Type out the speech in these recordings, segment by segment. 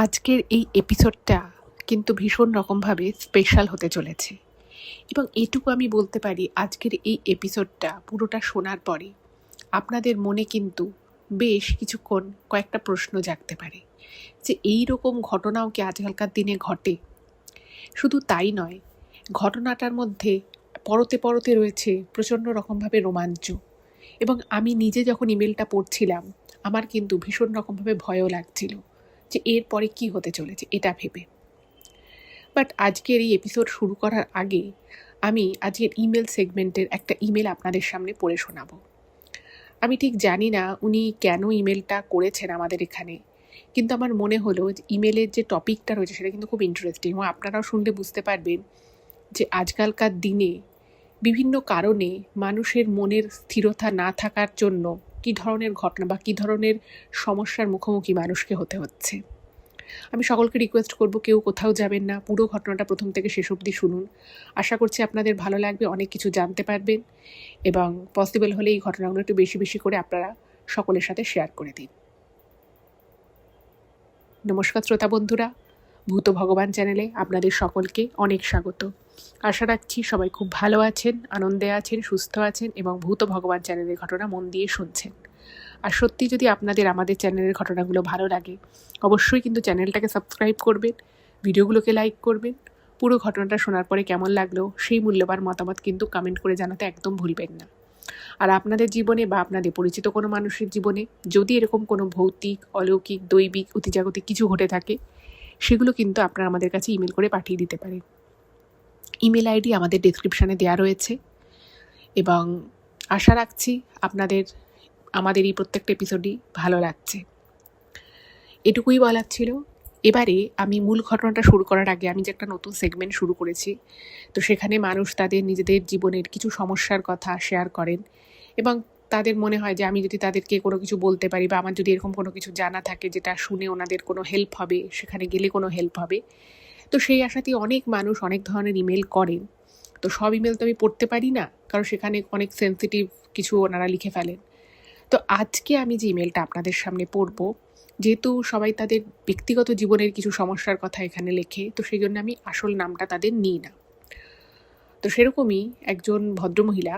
আজকের এই এপিসোডটা কিন্তু ভীষণ রকমভাবে স্পেশাল হতে চলেছে এবং এটুকু আমি বলতে পারি, আজকের এই এপিসোডটা পুরোটা শোনার পরে আপনাদের মনে কিন্তু বেশ কিছুক্ষণ কয়েকটা প্রশ্ন জাগতে পারে যে এই রকম ঘটনাও কি আজকালকার দিনে ঘটে। শুধু তাই নয়, ঘটনাটার মধ্যে পরতে পরতে রয়েছে প্রচণ্ড রকমভাবে রোমাঞ্চ। এবং আমি নিজে যখন ইমেলটা পড়ছিলাম আমার কিন্তু ভীষণ রকমভাবে ভয়ও লাগছিল যে এরপরে কি হতে চলেছে এটা ভেবে। বাট আজকের এই এপিসোড শুরু করার আগে আমি আজকের ইমেল সেগমেন্টের একটা ইমেল আপনাদের সামনে পড়ে শোনাবো। আমি ঠিক জানি না উনি কেন ইমেলটা করেছেন আমাদের এখানে, কিন্তু আমার মনে হলো যে ইমেলের যে টপিকটা রয়েছে সেটা কিন্তু খুব ইন্টারেস্টিং এবং আপনারাও শুনলে বুঝতে পারবেন যে আজকালকার দিনে বিভিন্ন কারণে মানুষের মনের স্থিরতা না থাকার জন্য কী ধরনের ঘটনা বা কী ধরনের সমস্যার মুখোমুখি মানুষকে হতে হচ্ছে। আমি সকলকে রিকোয়েস্ট করব, কেউ কোথাও যাবেন না, পুরো ঘটনাটা প্রথম থেকে শেষ অবধি শুনুন। আশা করছি আপনাদের ভালো লাগবে, অনেক কিছু জানতে পারবেন এবং পসিবল হলে এই ঘটনাগুলো একটু বেশি বেশি করে আপনারা সকলের সাথে শেয়ার করে দিন। নমস্কার শ্রোতা বন্ধুরা, ভূত ভগবান চ্যানেলে আপনাদের সকলকে অনেক স্বাগত। আশা রাখছি সবাই খুব ভালো আছেন, আনন্দে আছেন, সুস্থ আছেন এবং ভূত ভগবান চ্যানেলের ঘটনা মন দিয়ে শুনছেন। আর সত্যি যদি আপনাদের আমাদের চ্যানেলের ঘটনাগুলো ভালো লাগে অবশ্যই কিন্তু চ্যানেলটাকে সাবস্ক্রাইব করবেন, ভিডিওগুলোকে লাইক করবেন। পুরো ঘটনাটা শোনার পরে কেমন লাগলো সেই মূল্যবান মতামত কিন্তু কমেন্ট করে জানাতে একদম ভুলবেন না। আর আপনাদের জীবনে বা আপনাদের পরিচিত কোনো মানুষের জীবনে যদি এরকম কোনো ভৌতিক, অলৌকিক, দৈবিক, অতিজাগতিক কিছু ঘটে থাকে সেগুলো কিন্তু আপনারা আমাদের কাছে ইমেল করে পাঠিয়ে দিতে পারেন। ইমেল আইডি আমাদের ডেসক্রিপশানে দেওয়া রয়েছে এবং আশা রাখছি আপনাদের আমাদের এই প্রত্যেকটা এপিসোডই ভালো লাগছে। এটুকুই বলার ছিল। এবারে আমি মূল ঘটনাটা শুরু করার আগে আমি যে একটা নতুন সেগমেন্ট শুরু করেছি, তো সেখানে মানুষ তাদের নিজেদের জীবনের কিছু সমস্যার কথা শেয়ার করেন এবং তাদের মনে হয় যে আমি যদি তাদেরকে কোনো কিছু বলতে পারি বা আমার যদি এরকম কোনো কিছু জানা থাকে যেটা শুনে ওনাদের কোনো হেল্প হবে, সেখানে গেলে কোনো হেল্প হবে, তো সেই আশাতেই অনেক মানুষ অনেক ধরনের ইমেল করেন। তো সব ইমেল তো আমি পড়তে পারি না, কারণ সেখানে অনেক সেন্সিটিভ কিছু ওনারা লিখে ফেলেন। তো আজকে আমি যে ইমেলটা আপনাদের সামনে পড়ব, যেহেতু সবাই তাদের ব্যক্তিগত জীবনের কিছু সমস্যার কথা এখানে লেখে, তো সেই জন্য আমি আসল নামটা তাদের নিই না। তো সেরকমই একজন ভদ্রমহিলা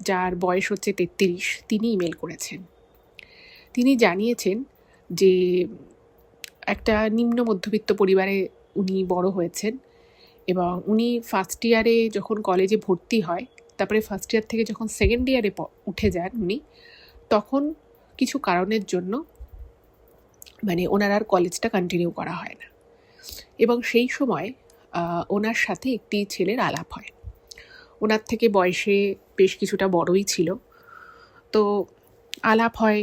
যার বয়স হচ্ছে 33, তিনি ইমেল করেছেন। তিনি জানিয়েছেন যে একটা নিম্ন মধ্যবিত্ত পরিবারে উনি বড় হয়েছেন এবং উনি ফার্স্ট ইয়ারে যখন কলেজে ভর্তি হয়, তারপরে ফার্স্ট ইয়ার থেকে যখন সেকেন্ড ইয়ারে উঠে যান উনি, তখন কিছু কারণের জন্য ওনার আর কলেজটা কন্টিনিউ করা হয় না এবং সেই সময় ওনার সাথে একটি ছেলের আলাপ হয়। ওনার থেকে বয়সে বেশ কিছুটা বড়ই ছিল। তো আলাপ হয়,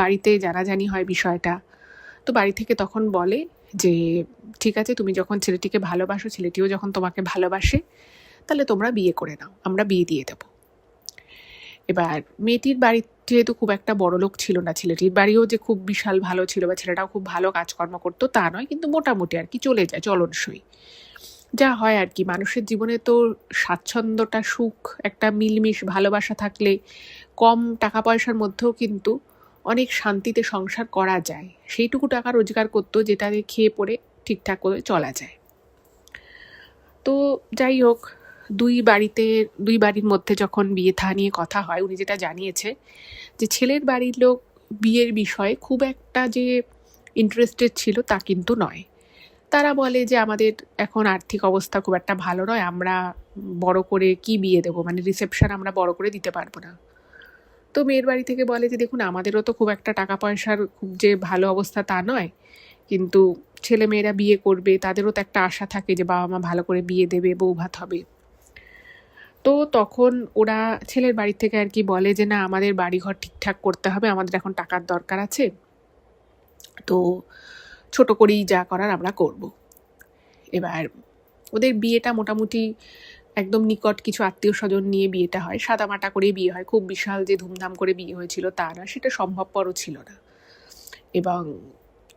বাড়িতে জানাজানি হয় বিষয়টা। তো বাড়ি থেকে তখন বলে যে ঠিক আছে, তুমি যখন ছেলেটিকে ভালোবাসো, ছেলেটিও যখন তোমাকে ভালোবাসে, তাহলে তোমরা বিয়ে করে নাও, আমরা বিয়ে দিয়ে দেবো। এবার মেয়েটির বাড়ি যেহেতু খুব একটা বড় লোক ছিল না, ছেলেটির বাড়িও যে খুব বিশাল ভালো ছিল বা ছেলেটাও খুব ভালো কাজকর্ম করতো তা নয়, কিন্তু মোটামুটি আর কি চলে যায়, চলনসই যা হয় আর কি। মানুষের জীবনে তো স্বাচ্ছন্দ্যটা, সুখ, একটা মিলমিশ ভালোবাসা থাকলে কম টাকা পয়সার মধ্যেও কিন্তু অনেক শান্তিতে সংসার করা যায়। সেইটুকু টাকা রোজগার করতো যেটা খেয়ে পড়ে ঠিকঠাক করে চলা যায়। তো যাই হোক, দুই বাড়ির মধ্যে যখন বিয়ে থা নিয়ে কথা হয়, উনি যেটা জানিয়েছে যে ছেলের বাড়ির লোক বিয়ের বিষয়ে খুব একটা যে ইন্টারেস্টেড ছিল তা কিন্তু নয়। তারা বলে যে আমাদের এখন আর্থিক অবস্থা খুব একটা ভালো নয়, আমরা বড় করে কি বিয়ে দেবো, রিসেপশন আমরা বড় করে দিতে পারবো না। তো মেয়ের বাড়ি থেকে বলে যে দেখুন, আমাদেরও তো খুব একটা টাকা পয়সার খুব যে ভালো অবস্থা তা নয়, কিন্তু ছেলে মেয়েরা বিয়ে করবে, তাদেরও তো একটা আশা থাকে যে বাবা মা ভালো করে বিয়ে দেবে, বউ ভাত হবে। তো তখন ওরা ছেলের বাড়ি থেকে আর কি বলে যে না, আমাদের বাড়িঘর ঠিকঠাক করতে হবে, আমাদের এখন টাকার দরকার আছে, তো ছোট করেই যা করার আমরা করব। এবার ওদের বিয়েটা মোটামুটি একদম নিকট কিছু আত্মীয় স্বজন নিয়ে বিয়েটা হয়, সাদামাটা করে বিয়ে হয়, খুব বিশাল যে ধুমধাম করে বিয়ে হয়েছিল তা না, সেটা সম্ভবপরও ছিল না। এবং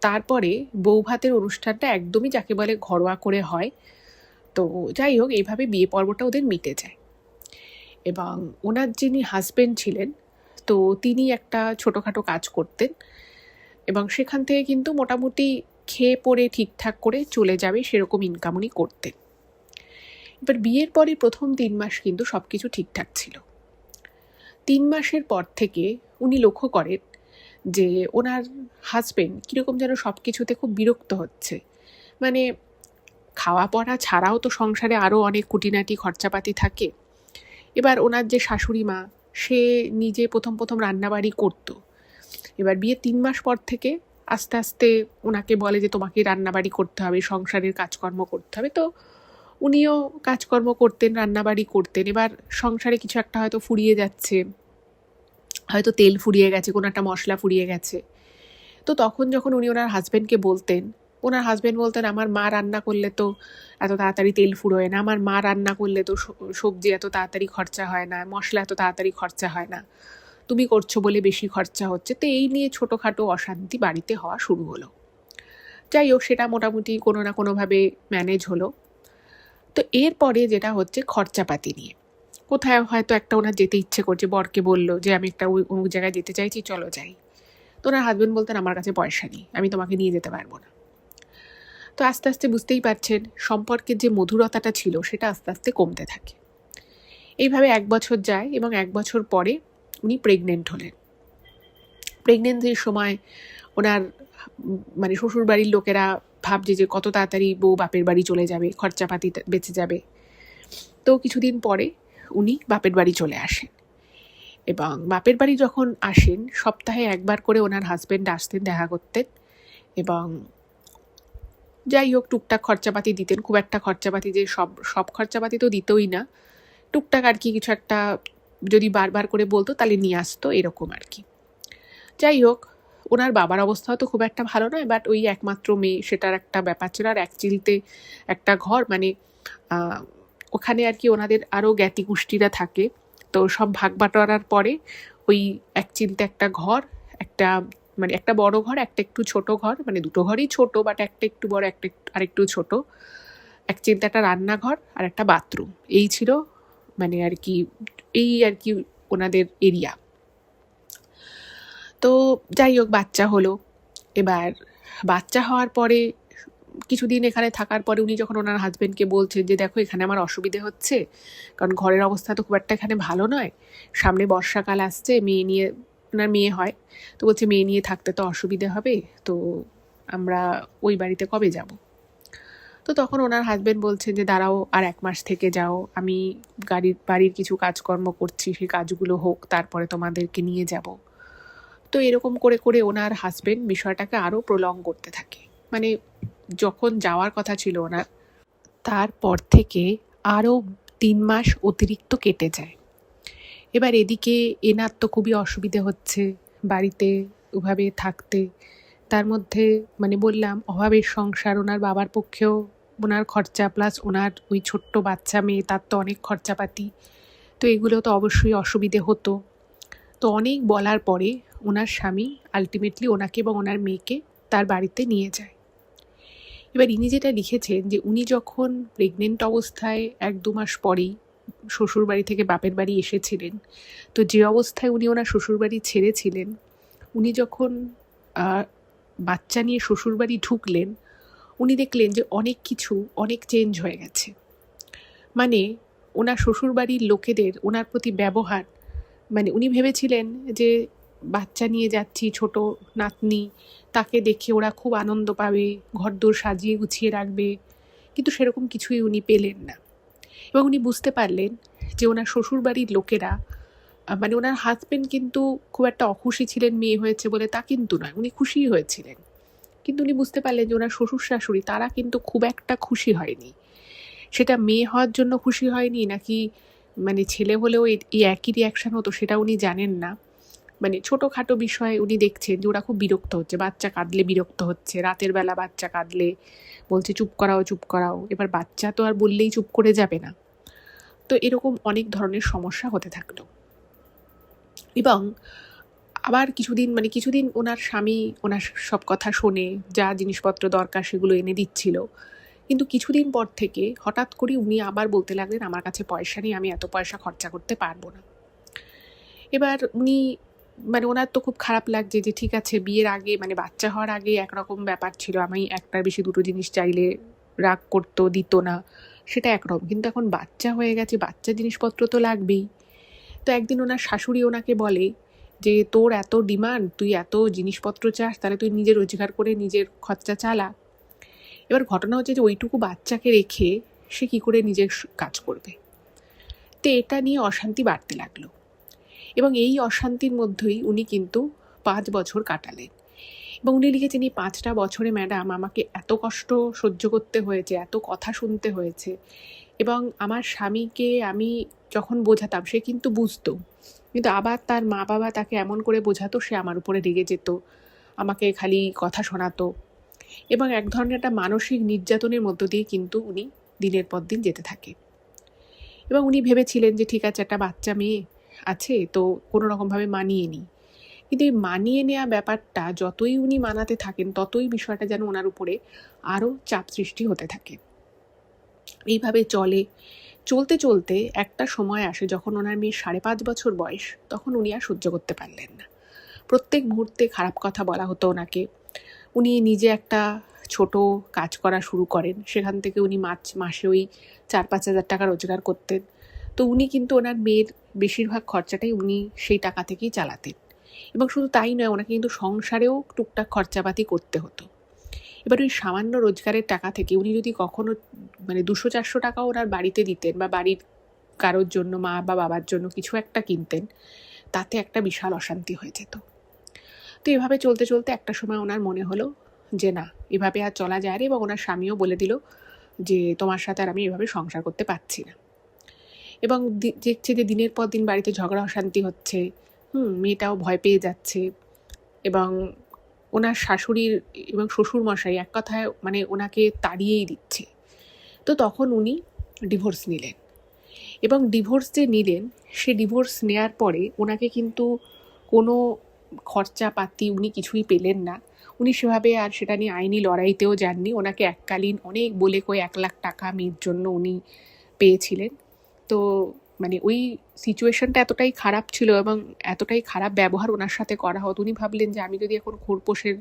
তারপরে বৌভাতের অনুষ্ঠানটা একদমই যাকে বলে ঘরোয়া করে হয়। তো যাই হোক, এইভাবে বিয়ে পর্বটা ওদের মিটে যায় এবং ওনার যিনি হাজব্যান্ড ছিলেন, তো তিনি একটা ছোটোখাটো কাজ করতেন এবং সেখান থেকে কিন্তু মোটামুটি খেয়ে পরে ঠিকঠাক করে চলে যাবে সেরকম ইনকাম উনি করতেন। এবার বিয়ের পরে প্রথম 3 মাস কিন্তু সব কিছু ঠিকঠাক ছিল। 3 মাসের পর থেকে উনি লক্ষ্য করেন যে ওনার হাজবেন্ড কীরকম যেন সব কিছুতে খুব বিরক্ত হচ্ছে। মানে খাওয়া পড়া ছাড়াও তো সংসারে আরও অনেক খুঁটিনাটি খরচাপাতি থাকে। এবার ওনার যে শাশুড়ি মা, সে নিজে প্রথম রান্নাবাড়ি করতো। এবার বিয়ে 3 মাস পর থেকে আস্তে আস্তে ওনাকে বলে যে তোমাকে রান্নাবাড়ি করতে হবে, সংসারের কাজকর্ম করতে হবে। তো উনিও কাজকর্ম করতেন, রান্নাবাড়ি করতেন। এবার সংসারে কিছু একটা হয়তো ফুরিয়ে যাচ্ছে, হয়তো তেল ফুরিয়ে গেছে, কোনো একটা মশলা ফুরিয়ে গেছে। তো তখন যখন উনি ওনার হাজব্যান্ডকে বলতেন, ওনার হাজব্যান্ড বলতেন আমার মা রান্না করলে তো এত তাড়াতাড়ি তেল ফুরোয় না, আমার মা রান্না করলে তো সবজি এত তাড়াতাড়ি খরচা হয় না, মশলা এত তাড়াতাড়ি খরচা হয় না, তুমি করছো বলে বেশি খরচা হচ্ছে। তো এই নিয়ে ছোটোখাটো অশান্তি বাড়িতে হওয়া শুরু হলো। যাই হোক, সেটা মোটামুটি কোনো না কোনোভাবে ম্যানেজ হলো। তো এরপরে যেটা হচ্ছে খরচাপাতি নিয়ে, কোথায় হয়তো একটা ওনার যেতে ইচ্ছে করছে, বরকে বললো যে আমি একটা অমুক জায়গায় যেতে চাইছি, চলো যাই। তো ওনার হাজব্যান্ড বলতেন আমার কাছে পয়সা নেই, আমি তোমাকে নিয়ে যেতে পারবো না। তো আস্তে আস্তে বুঝতেই পারছেন সম্পর্কের যে মধুরতাটা ছিল সেটা আস্তে আস্তে কমতে থাকে। এইভাবে 1 বছর যায় এবং 1 বছর পরে উনি প্রেগনেন্ট হলেন। প্রেগনেন্সির সময় ওনার মানে শ্বশুরবাড়ির লোকেরা ভাবছে যে কত তাড়াতাড়ি বউ বাপের বাড়ি চলে যাবে, খরচাপাতি বেঁচে যাবে। তো কিছুদিন পরে উনি বাপের বাড়ি চলে আসেন এবং বাপের বাড়ি যখন আসেন সপ্তাহে 1 বার করে ওনার হাজব্যান্ড আসতেন দেখা করতেন এবং যাই হোক টুকটাক খরচাপাতি দিতেন। খুব একটা খরচাপাতি যে সব খরচাপাতি তো দিতই না, টুকটাক আর কি কিছু একটা যদি বারবার করে বলতো তাহলে নিয়ে আসতো, এরকম আর কি। যাই হোক, ওনার বাবার অবস্থাও তো খুব একটা ভালো নয়, বাট ওই একমাত্র মেয়ে, সেটার একটা ব্যাপার ছিল। আর 1 চিলতে একটা ঘর, মানে ওখানে আর কি ওনাদের আরও জ্ঞাতি গোষ্ঠীরা থাকে। তো সব ভাগ বাটোয়ারার পরে ওই 1 চিলতে একটা ঘর, একটা মানে একটা বড় ঘর, একটা একটু ছোট ঘর, মানে দুটো ঘরই ছোট, বাট একটা একটু বড়, একটা আরেকটু ছোট, 1 চিলতে একটা রান্নাঘর আর একটা বাথরুম, এই ছিল মানে আর কি, এই আর কি ওনাদের এরিয়া। তো যাই হোক, বাচ্চা হলো। এবার বাচ্চা হওয়ার পরে কিছুদিন এখানে থাকার পরে উনি যখন ওনার হাজব্যান্ডকে বলছেন যে দেখো এখানে আমার অসুবিধে হচ্ছে, কারণ ঘরের অবস্থা তো খুব একটা এখানে ভালো নয়, সামনে বর্ষাকাল আসছে, মেয়ে নিয়ে, ওনার মেয়ে হয়, তো বলছে মেয়ে নিয়ে থাকতে তো অসুবিধে হবে, তো আমরা ওই বাড়িতে কবে যাব। তো তখন ওনার হাজব্যান্ড বলছেন যে দাঁড়াও আর 1 মাস থেকে যাও, আমি বাড়ির কিছু কাজকর্ম করছি, সেই কাজগুলো হোক, তারপরে তোমাদেরকে নিয়ে যাব। তো এরকম করে করে ওনার হাজব্যান্ড বিষয়টাকে আরও প্রলং করতে থাকে। মানে যখন যাওয়ার কথা ছিল ওনার, তারপর থেকে আরও 3 মাস অতিরিক্ত কেটে যায়। এবার এদিকে এনার তো খুবই অসুবিধে হচ্ছে বাড়িতে ওভাবে থাকতে। তার মধ্যে মানে বললাম অভাবের সংসার, ওনার বাবার পক্ষেও ওনার খরচা, প্লাস ওনার ওই ছোট্ট বাচ্চা মেয়ে, তার তো অনেক খরচাপাতি। তো এগুলো তো অবশ্যই অসুবিধে হতো। তো অনেক বলার পরে ওনার স্বামী আলটিমেটলি ওনাকে এবং ওনার মেয়েকে তার বাড়িতে নিয়ে যায়। এবার ইনি যেটা লিখেছেন যে উনি যখন প্রেগনেন্ট অবস্থায় 1-2 মাস পরেই শ্বশুরবাড়ি থেকে বাপের বাড়ি এসেছিলেন, তো যে অবস্থায় উনি ওনার শ্বশুরবাড়ি ছেড়েছিলেন, উনি যখন বাচ্চা নিয়ে শ্বশুরবাড়ি ঢুকলেন, উনি দেখলেন যে অনেক কিছু অনেক চেঞ্জ হয়ে গেছে। মানে ওনার শ্বশুরবাড়ির লোকেদের ওনার প্রতি ব্যবহার, মানে উনি ভেবেছিলেন যে বাচ্চা নিয়ে যাচ্ছি, ছোট নাতনি, তাকে দেখে ওরা খুব আনন্দ পাবে, ঘরদোর সাজিয়ে গুছিয়ে রাখবে, কিন্তু সেরকম কিছুই উনি পেলেন না। এবং উনি বুঝতে পারলেন যে ওনার শ্বশুরবাড়ির লোকেরা, মানে ওনার হাজব্যান্ড কিন্তু খুব একটা অখুশি ছিলেন মেয়ে হয়েছে বলে, তা কিন্তু নয়, উনি খুশিই হয়েছিলেন। কিন্তু উনি বুঝতে পারলেন যে ওনার শ্বশুর শাশুড়ি তারা কিন্তু খুব একটা খুশি হয়নি। সেটা মেয়ে হওয়ার জন্য খুশি হয়নি নাকি মানে ছেলে হলেও এই একই রিয়াকশান হতো, সেটা উনি জানেন না। মানে ছোটোখাটো বিষয়ে উনি দেখছেন যে ওরা খুব বিরক্ত হচ্ছে, বাচ্চা কাঁদলে বিরক্ত হচ্ছে, রাতের বেলা বাচ্চা কাঁদলে বলছে চুপ করাও চুপ করাও। এবার বাচ্চা তো আর বললেই চুপ করে যাবে না। তো এরকম অনেক ধরনের সমস্যা হতে থাকলো। এবং আবার কিছুদিন ওনার স্বামী ওনার সব কথা শোনে, যা জিনিসপত্র দরকার সেগুলো এনে দিচ্ছিল। কিন্তু কিছুদিন পর থেকে হঠাৎ করে উনি আবার বলতে লাগলেন আমার কাছে পয়সা নেই, আমি এত পয়সা খরচা করতে পারবো না। এবার উনি মানে ওনার তো খুব খারাপ লাগছে যে ঠিক আছে বিয়ের আগে মানে বাচ্চা হওয়ার আগে একরকম ব্যাপার ছিল, আমি একটার বেশি দুটো জিনিস চাইলে রাগ করতো, দিত না, সেটা একরকম, কিন্তু এখন বাচ্চা হয়ে গেছে, বাচ্চা জিনিসপত্র তো লাগবেই। তো একদিন ওনার শাশুড়ি ওনাকে বলে যে তোর এত ডিমান্ড, তুই এত জিনিসপত্র চাস, তাহলে তুই নিজে রোজগার করে নিজের খরচা চালা। এবার ঘটনা হচ্ছে যে ওইটুকু বাচ্চাকে রেখে সে কী করে নিজের কাজ করবে। তো এটা নিয়ে অশান্তি বাড়তে লাগলো, এবং এই অশান্তির মধ্যেই উনি কিন্তু 5 বছর কাটালেন। এবং উনি লিখেছেন এই 5টা বছরে ম্যাডাম আমাকে এত কষ্ট সহ্য করতে হয়েছে, এত কথা শুনতে হয়েছে, এবং আমার স্বামীকে আমি যখন বোঝাতাম সে কিন্তু বুঝতো, কিন্তু আবার তার মা বাবা তাকে এমন করে বোঝাতো সে আমার উপরে রেগে যেত, আমাকে খালি কথা শোনাতো, এবং এক ধরনের একটা মানসিক নির্যাতনের মধ্য দিয়ে কিন্তু উনি দিনের পর দিন যেতে থাকে। এবং উনি ভেবেছিলেন যে ঠিক আছে একটা বাচ্চা মেয়ে আছে তো কোনো রকমভাবে মানিয়ে নিই, কিন্তু এই মানিয়ে নেওয়া ব্যাপারটা যতই উনি মানাতে থাকেন ততই বিষয়টা যেন ওনার উপরে আরও চাপ সৃষ্টি হতে থাকে। এইভাবে চলতে চলতে একটা সময় আসে যখন ওনার মেয়ের 5.5 বছর বয়স, তখন উনি আর সহ্য করতে পারলেন না। প্রত্যেক মুহূর্তে খারাপ কথা বলা হতো ওনাকে। উনি নিজে একটা ছোট কাজ করা শুরু করেন, সেখান থেকে উনি মাসে ওই 4-5 হাজার টাকা রোজগার করতেন। তো উনি কিন্তু ওনার মেয়ের বেশিরভাগ খরচাটাই উনি সেই টাকা থেকেই চালাতেন, এবং শুধু তাই নয় ওনাকে কিন্তু সংসারেও টুকটাক খরচাপাতি করতে হতো। এবার ওই সামান্য রোজগারের টাকা থেকে উনি যদি কখনো মানে 200-400 টাকাও ওনার বাড়িতে দিতেন বা বাড়ির কারোর জন্য, মা বা বাবার জন্য কিছু একটা কিনতেন, তাতে একটা বিশাল অশান্তি হয়ে যেত। তো এভাবে চলতে চলতে একটা সময় ওনার মনে হলো যে না, এভাবে আর চলা যায় না, এবং ওনার স্বামীও বলে দিল যে তোমার সাথে আর আমি এভাবে সংসার করতে পারছি না। এবং দেখছে যে দিনের পর দিন বাড়িতে ঝগড়া অশান্তি হচ্ছে, মেয়েটাও ভয় পেয়ে যাচ্ছে, এবং ওনার শাশুড়ির এবং শ্বশুরমশাই এক কথায় মানে ওনাকে তাড়িয়েই দিচ্ছে। তো তখন উনি ডিভোর্স নিলেন, এবং ডিভোর্স যে নিলেন সে ডিভোর্স নেওয়ার পরে ওনাকে কিন্তু কোনো খরচাপাতি উনি কিছুই পেলেন না। উনি সেভাবে আর সেটা নিয়ে আইনি লড়াইতেও যাননি। ওনাকে এককালীন অনেক বলে কয়ে 1 লাখ টাকা মেয়ের জন্য উনি পেয়েছিলেন। তো মানে ওই সিচুয়েশনটা এতটাই খারাপ ছিল এবং এতটাই খারাপ ব্যবহার ওনার সাথে করা হতো, উনি ভাবলেন যে আমি যদি এখন খোরপোশের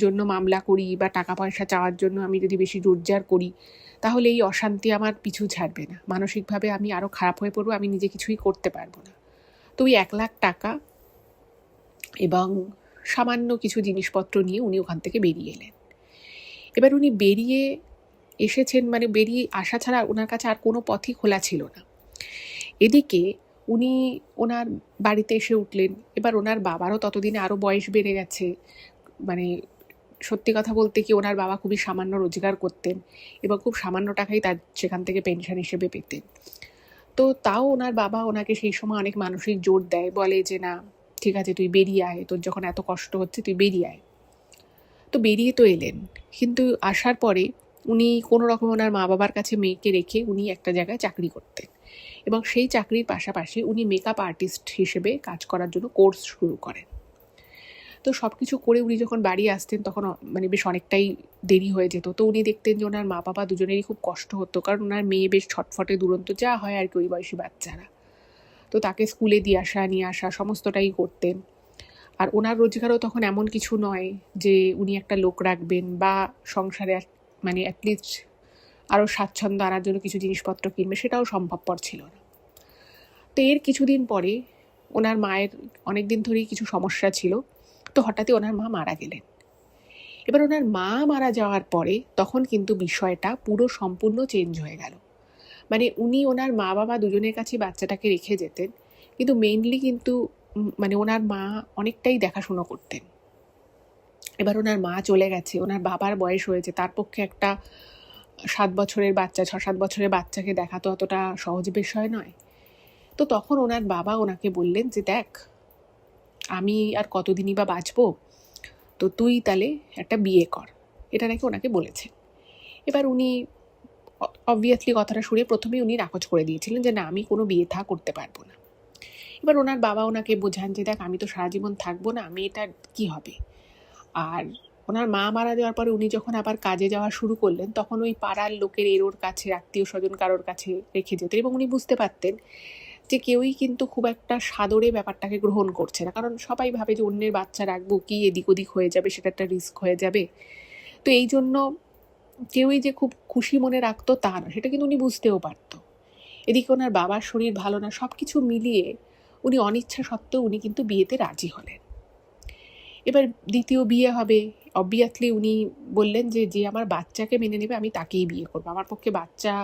জন্য মামলা করি বা টাকা পয়সা চাওয়ার জন্য আমি যদি বেশি জোরজার করি, তাহলে এই অশান্তি আমার পিছু ছাড়বে না, মানসিকভাবে আমি আরও খারাপ হয়ে পড়বো, আমি নিজে কিছুই করতে পারবো না। তো ওই 1 লাখ টাকা এবং সামান্য কিছু জিনিসপত্র নিয়ে উনি ওখান থেকে বেরিয়ে এলেন। এবার উনি বেরিয়ে এসেছেন, মানে বেরিয়ে আসা ছাড়া ওনার কাছে আর কোনো পথই খোলা ছিল না। এদিকে উনি ওনার বাড়িতে এসে উঠলেন। এবার ওনার বাবারও ততদিনে আরও বয়স বেড়ে গেছে, মানে সত্যি কথা বলতে কি ওনার বাবা খুবই সামান্য রোজগার করতেন এবং খুব সামান্য টাকাই তার সেখান থেকে পেনশন হিসেবে পেতেন। তো তাও ওনার বাবা ওনাকে সেই সময় অনেক মানসিক জোর দেয়, বলে যে না ঠিক আছে তুই বেরিয়ে আয়, তোর যখন এত কষ্ট হচ্ছে তুই বেরিয়ে আয়। তো বেরিয়ে তো এলেন, কিন্তু আসার পরে উনি কোনো রকম ওনার মা বাবার কাছে মেয়েকে রেখে উনি একটা জায়গায় চাকরি করতেন, এবং সেই চাকরির পাশাপাশি উনি মেকআপ আর্টিস্ট হিসেবে কাজ করার জন্য কোর্স শুরু করেন। তো সব কিছু করে উনি যখন বাড়ি আসতেন তখন মানে বেশ অনেকটাই দেরি হয়ে যেত। তো উনি দেখতেন যে ওনার মা বাবা দুজনেরই খুব কষ্ট হতো, কারণ ওনার মেয়ে বেশ ছটফটে দুরন্ত, যা হয় আর কি ওই বয়সী বাচ্চারা। তো তাকে স্কুলে দিয়ে আসা নিয়ে আসা সমস্তটাই করতেন। আর ওনার রোজগারও তখন এমন কিছু নয় যে উনি একটা লোক রাখবেন বা সংসারে মানে অ্যাটলিস্ট আরও স্বাচ্ছন্দ্য আনার জন্য কিছু জিনিসপত্র কিনবে, সেটাও সম্ভবপর ছিল না। তো এর কিছুদিন পরে ওনার মায়ের অনেক দিন ধরেই কিছু সমস্যা ছিল, তো হঠাৎই ওনার মা মারা গেলেন। এবার ওনার মা মারা যাওয়ার পরে তখন কিন্তু বিষয়টা পুরো সম্পূর্ণ চেঞ্জ হয়ে গেল। মানে উনি ওনার মা বাবা দুজনের কাছে বাচ্চাটাকে রেখে যেতেন, কিন্তু মেইনলি কিন্তু মানে ওনার মা অনেকটাই দেখাশুনো করতেন। এবার ওনার মা চলে গেছে, ওনার বাবার বয়স হয়েছে, তার পক্ষে একটা 7 বছরের বাচ্চা 6-7 বছরের বাচ্চাকে দেখা তো অতটা সহজ বিষয় নয়। তো তখন ওনার বাবা ওনাকে বললেন যে দেখ আমি আর কতদিনই বা বাঁচবো, তো তুই তাহলে একটা বিয়ে কর, এটা নাকি ওনাকে বলেছে। এবার উনি অবভিয়াসলি কথাটা শুনে প্রথমেই উনি নাকচ করে দিয়েছিলেন যে না আমি কোনো বিয়ে থা করতে পারবো না। এবার ওনার বাবা ওনাকে বোঝান যে দেখ আমি তো সারা জীবন থাকবো না, মেয়েটার কী হবে। আর ওনার মা মারা যাওয়ার পরে উনি যখন আবার কাজে যাওয়া শুরু করলেন তখন ওই পাড়ার লোকের এর ওর কাছে, আত্মীয় স্বজন কারোর কাছে রেখে যেতেন, এবং উনি বুঝতে পারতেন যে কেউই কিন্তু খুব একটা সাদরে ব্যাপারটাকে গ্রহণ করছে না, কারণ সবাই ভাবে যে অন্যের বাচ্চা রাখবো, কি এদিক ওদিক হয়ে যাবে, সেটা একটা রিস্ক হয়ে যাবে। তো এই জন্য কেউই যে খুব খুশি মনে রাখতো তা না, সেটা কিন্তু উনি বুঝতেও পারতো। এদিকে ওনার বাবার শরীর ভালো না, সব কিছু মিলিয়ে উনি অনিচ্ছা সত্ত্বেও উনি কিন্তু বিয়েতে রাজি হলেন। এবার দ্বিতীয় বিয়ে হবে, অবভিয়াসলি উনি বললেন যে যে আমার বাচ্চাকে মেনে নেবে আমি তাকেই বিয়ে করবো। আমার পক্ষে বাচ্চা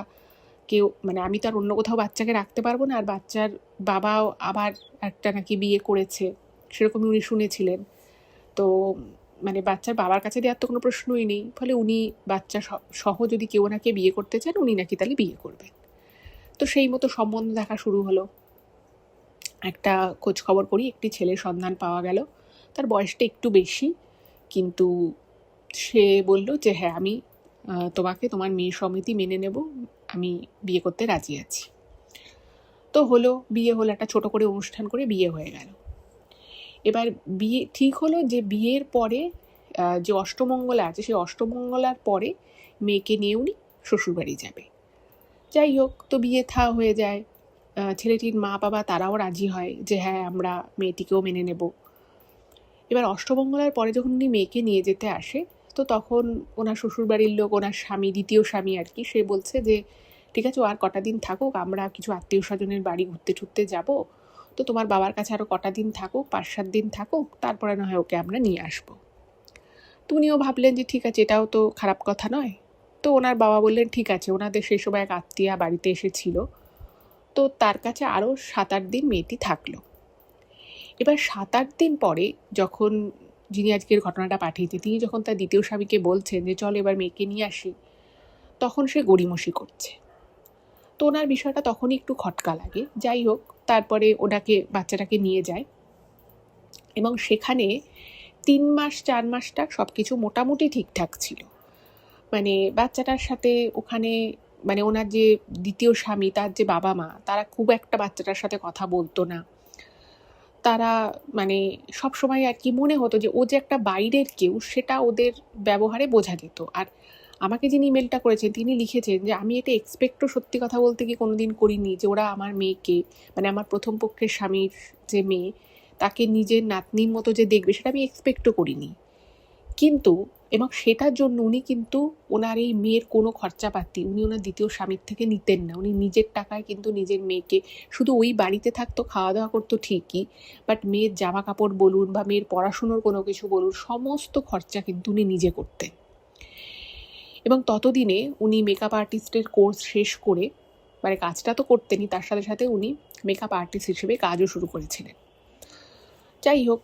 কেউ, মানে আমি তো আর অন্য কোথাও বাচ্চাকে রাখতে পারবো না, আর বাচ্চার বাবাও আবার একটা নাকি বিয়ে করেছে, সেরকমই উনি শুনেছিলেন। তো মানে বাচ্চার বাবার কাছে দেওয়ার তো কোনো প্রশ্নই নেই, ফলে উনি বাচ্চা সহ যদি কেউ ওনাকে বিয়ে করতে চান উনি নাকি তাহলে বিয়ে করবেন। তো সেই মতো সম্বন্ধ দেখা শুরু হলো। একটা খোঁজ খবর করি, একটি ছেলের সন্ধান পাওয়া গেল। তার বয়সটা একটু বেশি, কিন্তু সে বলল যে হ্যাঁ আমি তোমাকে তোমার মেয়ে সমিতি মেনে নেব, আমি বিয়ে করতে রাজি আছি। তো হলো, বিয়ে হলো, একটা ছোট করে অনুষ্ঠান করে বিয়ে হয়ে গেল। এবার বিয়ে ঠিক হলো যে বিয়ের পরে যে অষ্টমঙ্গলা আছে, সেই অষ্টমঙ্গলার পরে মেয়েকে নিয়ে উনি শ্বশুরবাড়ি যাবে। যাই হোক, তো বিয়ে থা হয়ে যায়। ছেলেটির মা বাবা তারাও রাজি হয় যে হ্যাঁ আমরা মেয়েটিকেও মেনে নেব। এবার অষ্টমঙ্গলার পরে যখন উনি মেয়েকে নিয়ে যেতে আসে, তো তখন ওনার শ্বশুরবাড়ির লোক, ওনার স্বামী, দ্বিতীয় স্বামী আর কি, সে বলছে যে ঠিক আছে ও আর কটা দিন থাকুক, আমরা কিছু আত্মীয় স্বজনের বাড়ি ঘুরতে ঠুরতে যাবো, তো তোমার বাবার কাছে আরও কটা দিন থাকুক, 5-7 দিন থাকুক, তারপরে না হয় ওকে আমরা নিয়ে আসবো। তো উনিও ভাবলেন যে ঠিক আছে, এটাও তো খারাপ কথা নয়। তো ওনার বাবা বললেন ঠিক আছে, ওনাদের সেই সময় এক আত্মীয়া বাড়িতে এসেছিল, তো তার কাছে আরও 7-8 দিন মেয়েটি থাকলো। এবার 7-8 দিন পরে যখন যিনি আজকের ঘটনাটা পাঠিয়েছে, তিনি যখন তার দ্বিতীয় স্বামীকে বলছেন যে চল এবার মেয়েকে নিয়ে আসি, তখন সে গড়িমসি করছে। তো ওনার বিষয়টা তখনই একটু খটকা লাগে। যাই হোক, তারপরে ওনাকে বাচ্চাটাকে নিয়ে যায় এবং সেখানে 3 মাস 4 মাসটা সব কিছু মোটামুটি ঠিকঠাক ছিল। মানে বাচ্চাটার সাথে ওখানে, মানে ওনার যে দ্বিতীয় স্বামী, তার যে বাবা মা, তারা খুব একটা বাচ্চাটার সাথে কথা বলতো না। তারা মানে সবসময় আর কি মনে হতো যে ও যে একটা বাইরের কেউ, সেটা ওদের ব্যবহারে বোঝা যেত। আর আমাকে যিনি ইমেলটা করেছেন তিনি লিখেছেন যে আমি এটা এক্সপেক্টও সত্যি কথা বলতে কি কোনোদিন করিনি যে ওরা আমার মেয়েকে, মানে আমার প্রথম পক্ষের স্বামীর যে মেয়ে, তাকে নিজের নাতনির মতো যে দেখবে, সেটা আমি এক্সপেক্টও করিনি। কিন্তু এবং সেটার জন্য উনি কিন্তু ওনার এই মেয়ের কোনো খরচাপাতি উনি ওনার দ্বিতীয় স্বামীর থেকে নিতেন না। উনি নিজের টাকায় কিন্তু নিজের মেয়েকে, শুধু ওই বাড়িতে থাকতো, খাওয়া দাওয়া করতো ঠিকই, বাট মেয়ের জামা কাপড় বলুন বা মেয়ের পড়াশুনোর কোনো কিছু বলুন, সমস্ত খরচা কিন্তু উনি নিজে করতেন। এবং ততদিনে উনি মেকআপ আর্টিস্টের কোর্স শেষ করে, মানে কাজটা তো করতেনই, তার সাথে সাথে উনি মেকআপ আর্টিস্ট হিসেবে কাজও শুরু করেছিলেন। যাই হোক,